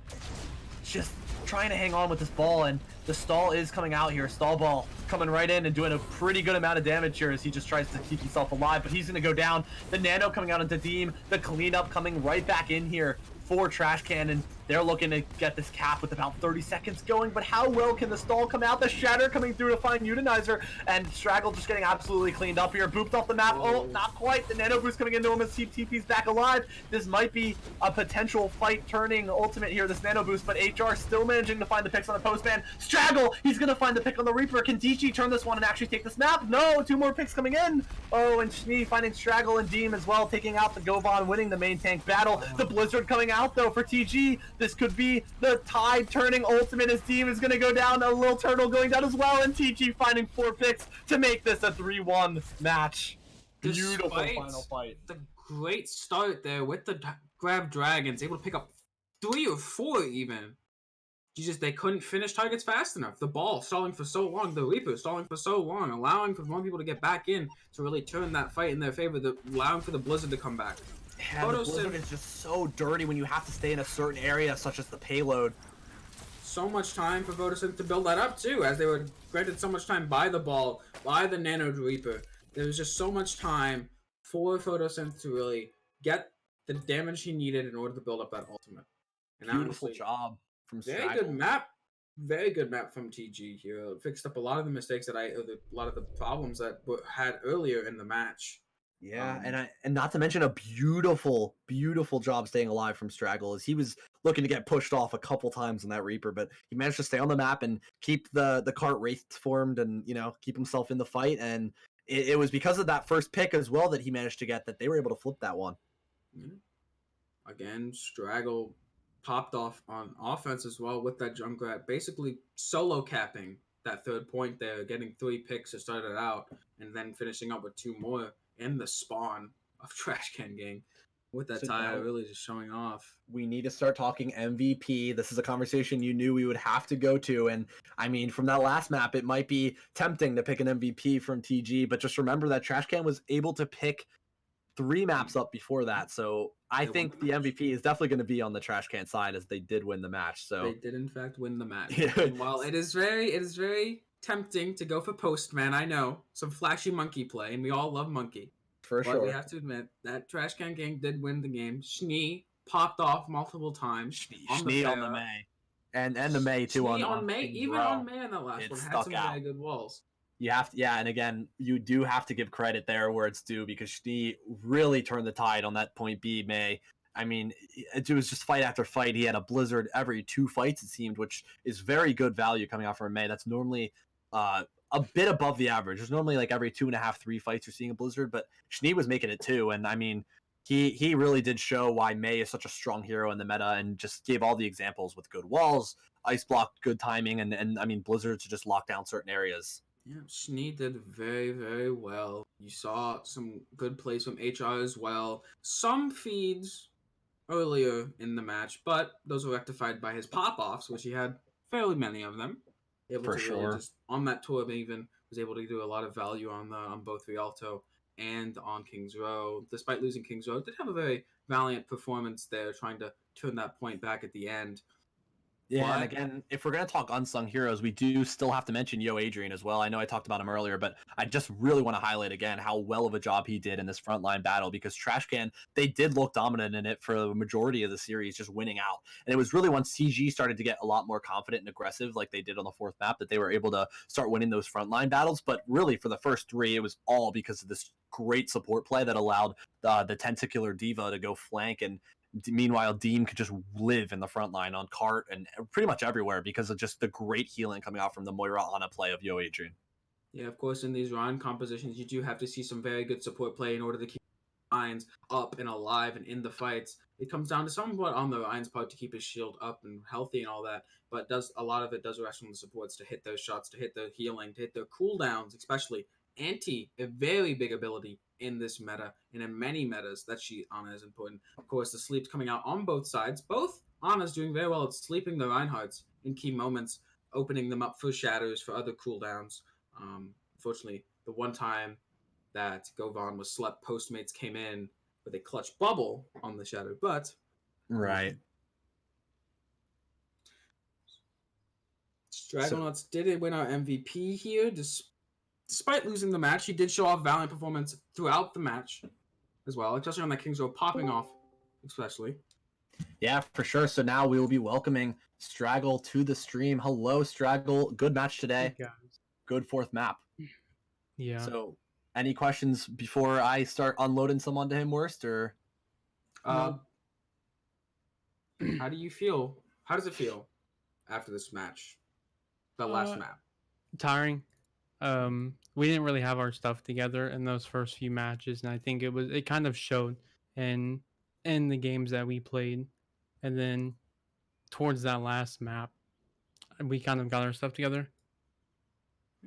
just trying to hang on with this ball, and the stall is coming out here. Stall ball coming right in and doing a pretty good amount of damage here as he just tries to keep himself alive, but he's going to go down. The Nano coming out into Deem, the cleanup coming right back in here for Trashcan, and They're looking to get this cap with about 30 seconds going, but how well can the stall come out? The Shatter coming through to find Utilizer, and Straggle just getting absolutely cleaned up here. Booped off the map. Oh, not quite. The Nano Boost coming into him as TP's back alive. This might be a potential fight-turning ultimate here, this Nano Boost, but HR still managing to find the picks on the Postman. Straggle, he's going to find the pick on the Reaper. Can DG turn this one and actually take this map? No, 2 more picks coming in. Oh, and Schnee finding Straggle and Deem as well, taking out the Govan, winning the main tank battle. The Blizzard coming out, though, for TG. This could be the tide-turning ultimate as Deem is going to go down. A little turtle going down as well, and TG finding 4 picks to make this a 3-1 match. Beautiful final fight. The great start there with the grab dragons, able to pick up 3 or 4 even. They couldn't finish targets fast enough. The ball stalling for so long, the Reaper stalling for so long, allowing for more people to get back in to really turn that fight in their favor, allowing for the Blizzard to come back. Yeah, the Blizzard is just so dirty when you have to stay in a certain area, such as the payload. So much time for Vodasynth to build that up too, as they were granted so much time by the ball, by the Nano Reaper. There was just so much time for Vodasynth to really get the damage he needed in order to build up that ultimate. And beautiful job from Straggle. Very good map from TG here. It fixed up a lot of the mistakes a lot of the problems that were had earlier in the match. Yeah, and not to mention a beautiful job staying alive from Straggle, as he was looking to get pushed off a couple times in that Reaper, but he managed to stay on the map and keep the cart wraith formed and, you know, keep himself in the fight. And it was because of that first pick as well that he managed to get that they were able to flip that one. Again, Straggle popped off on offense as well with that Junkrat, basically solo capping that 3rd point there, getting 3 picks to start it out, and then finishing up with 2 more in the spawn of Trashcan Gang with that tie, really just showing off. We need to start talking MVP. This is a conversation you knew we would have to go to, and I mean, from that last map, it might be tempting to pick an MVP from TG, but just remember that Trashcan was able to pick 3 maps up before that, so I think the MVP is definitely going to be on the Trashcan side, as they did win the match. So they did in fact win the match. And while it is very tempting to go for Postman, I know, some flashy monkey play, and we all love monkey. For sure. We have to admit that Trashcan Gang did win the game. Schnee popped off multiple times. Schnee on the May. And the May too. Schnee on May, even on May in that last one, had some very good walls. You have to, and again, you do have to give credit there where it's due, because Schnee really turned the tide on that point B May. I mean, it was just fight after fight. He had a Blizzard every 2 fights, it seemed, which is very good value coming out from May. That's normally a bit above the average. There's normally like every 2.5, 3 fights you're seeing a Blizzard, but Schnee was making it too. And I mean, he really did show why May is such a strong hero in the meta, and just gave all the examples with good walls, ice block, good timing, and I mean, Blizzard to just lock down certain areas. Yeah, Schnee did very, very well. You saw some good plays from HR as well. Some feeds earlier in the match, but those were rectified by his pop-offs, which he had fairly many of them. For sure. Really just, on that tour, even was able to do a lot of value on both Rialto and on Kings Row. Despite losing Kings Row, did have a very valiant performance there, trying to turn that point back at the end. Yeah, and again, if we're going to talk unsung heroes, we do still have to mention Yo Adrian as well. I know I talked about him earlier, but I just really want to highlight again how well of a job he did in this frontline battle, because Trashcan, they did look dominant in it for the majority of the series, just winning out. And it was really once CG started to get a lot more confident and aggressive, like they did on the 4th map, that they were able to start winning those frontline battles. But really, for the first 3, it was all because of this great support play that allowed the Tentacular Diva to go flank, and meanwhile, Deem could just live in the front line on cart and pretty much everywhere because of just the great healing coming out from the Moira Ana play of Yo Adrian. Yeah, of course, in these Ryan compositions, you do have to see some very good support play in order to keep Ryan's up and alive and in the fights. It comes down to somewhat on the Ryan's part to keep his shield up and healthy and all that, but a lot of it does rest on the supports to hit those shots, to hit their healing, to hit their cooldowns, especially. Anti, a very big ability in this meta, and in many metas that Ana is important. Of course, the sleeps coming out on both sides. Both Ana's doing very well at sleeping the Reinhardts in key moments, opening them up for shatters, for other cooldowns. Unfortunately, the one time that Govan was slept, Postmates came in with a clutch bubble on the shadow, but... Right. Dragonauts did win our MVP here, despite losing the match. He did show off valiant performance throughout the match as well, especially on that Kings Row popping off, especially. Yeah, for sure. So now we will be welcoming Straggle to the stream. Hello, Straggle. Good match Hey today. guys. Good fourth map. Yeah. So, any questions before I start unloading some onto him, worst or? Uh, No. how do you feel? How does it feel after this match? The last uh, map. Tiring. We didn't really have our stuff together in those first few matches, and I think it kind of showed in the games that we played, and then towards that last map, we kind of got our stuff together.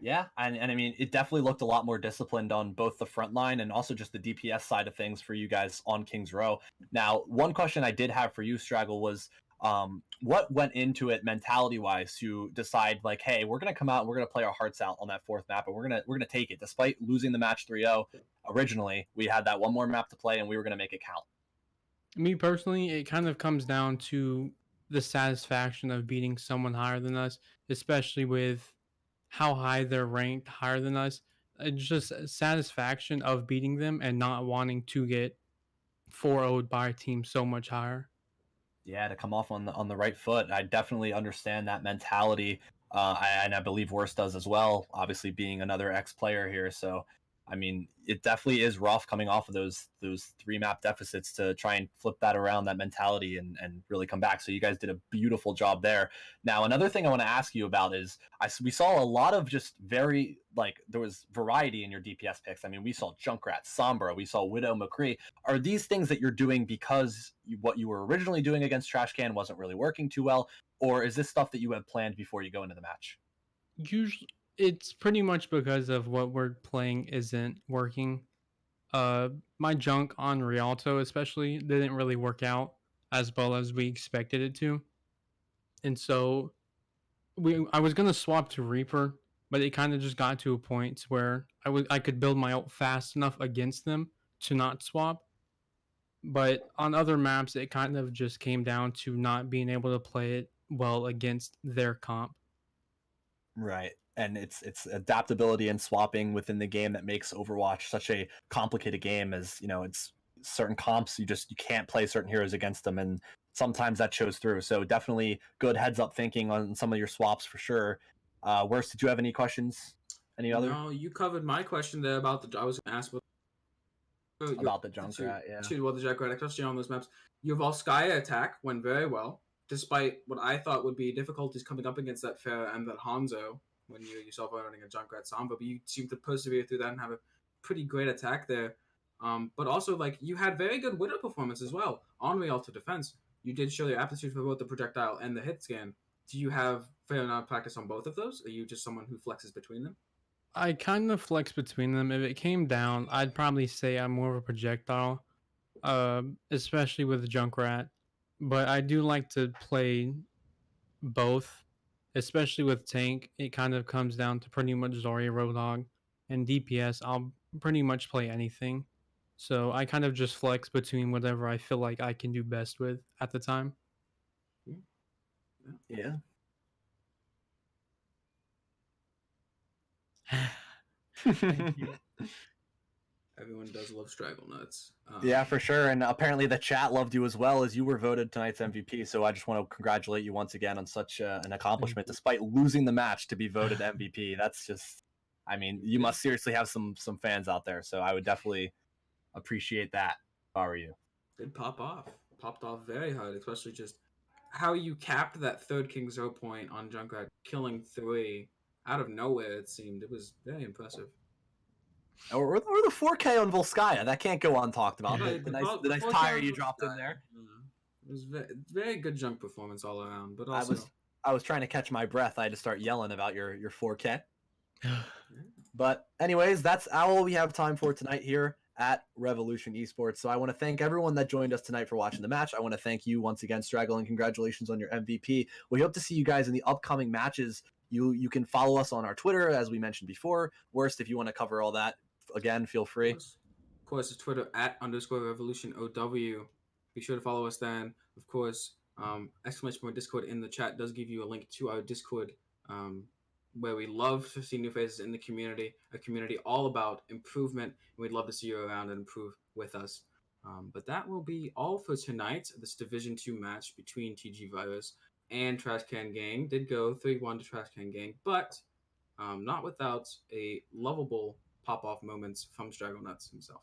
Yeah, and I mean, it definitely looked a lot more disciplined on both the front line and also just the DPS side of things for you guys on Kings Row. Now, one question I did have for you, Straggle, was what went into it mentality-wise to decide like, hey, we're gonna come out and we're gonna play our hearts out on that fourth map, and we're gonna take it despite losing the match 3-0. Originally, we had that one more map to play, and we were gonna make it count. Me personally, it kind of comes down to the satisfaction of beating someone higher than us, especially with how high they're ranked higher than us. It's just satisfaction of beating them and not wanting to get 4-0'd by a team so much higher. Yeah, to come off on the right foot. I definitely understand that mentality, and I believe Worst does as well. Obviously, being another ex player here, so I mean, it definitely is rough coming off of those three map deficits to try and flip that around, that mentality, and really come back. So you guys did a beautiful job there. Now, another thing I want to ask you about is we saw a lot of just very like there was variety in your DPS picks. I mean, we saw Junkrat, Sombra, we saw Widow, McCree. Are these things that you're doing because what you were originally doing against Trashcan wasn't really working too well, or is this stuff that you have planned before you go into the match? Usually, it's pretty much because of what we're playing isn't working. My junk on Rialto especially didn't really work out as well as we expected it to, and so I was gonna swap to Reaper, but it kind of just got to a point where I could build my ult fast enough against them to not swap. But on other maps, it kind of just came down to not being able to play it well against their comp. Right. And it's adaptability and swapping within the game that makes Overwatch such a complicated game. As you know, it's certain comps you can't play certain heroes against them, and sometimes that shows through. So definitely good heads up thinking on some of your swaps for sure. Worst, did you have any questions? Any other No, you covered my question there about the. I was going to ask your about the Junkrat? Yeah. to what the Jackrat, especially on those maps. Your Volskaya attack went very well, despite what I thought would be difficulties coming up against that Pharah and that Hanzo when you yourself are running a Junkrat Samba, but you seem to persevere through that and have a pretty great attack there. But also, like, you had very good Widow performance as well on Rialto Defense. You did show your aptitude for both the projectile and the hit scan. Do you have fair enough practice on both of those? Are you just someone who flexes between them? I kind of flex between them. If it came down, I'd probably say I'm more of a projectile, especially with the Junkrat. But I do like to play both, especially with tank. It kind of comes down to pretty much Zarya Roadhog, and DPS. I'll pretty much play anything. So I kind of just flex between whatever I feel like I can do best with at the time. Yeah. Thank you. Everyone does love Straggle Nuts. Yeah, for sure. And apparently the chat loved you as well, as you were voted tonight's MVP. So I just want to congratulate you once again on such an accomplishment, despite losing the match to be voted MVP. That's just, I mean, you must seriously have some fans out there. So I would definitely appreciate that if I were you. Did pop off. Popped off very hard, especially just how you capped that third King Zo point on Junkrat, killing 3 out of nowhere, it seemed. It was very impressive. Or the 4K on Volskaya. That can't go untalked about. Yeah. The nice tire you dropped in there. It was very good junk performance all around, but I also was trying to catch my breath. I had to start yelling about your 4K. But anyways, that's all we have time for tonight here at Revolution Esports. So I want to thank everyone that joined us tonight for watching the match. I want to thank you once again, Straggle, and congratulations on your MVP. We hope to see you guys in the upcoming matches. You can follow us on our Twitter, as we mentioned before. Worst, if you want to cover all that, again, feel free. Of course, it's Twitter @_revolution_OW. Be sure to follow us then. Of course, ! Discord in the chat does give you a link to our Discord, where we love to see new faces in the community, a community all about improvement, and we'd love to see you around and improve with us. But that will be all for tonight. This Division 2 match between TG Virus and Trashcan Gang did go 3-1 to Trashcan Gang, but not without a lovable pop-off moments from Straggle Nuts himself.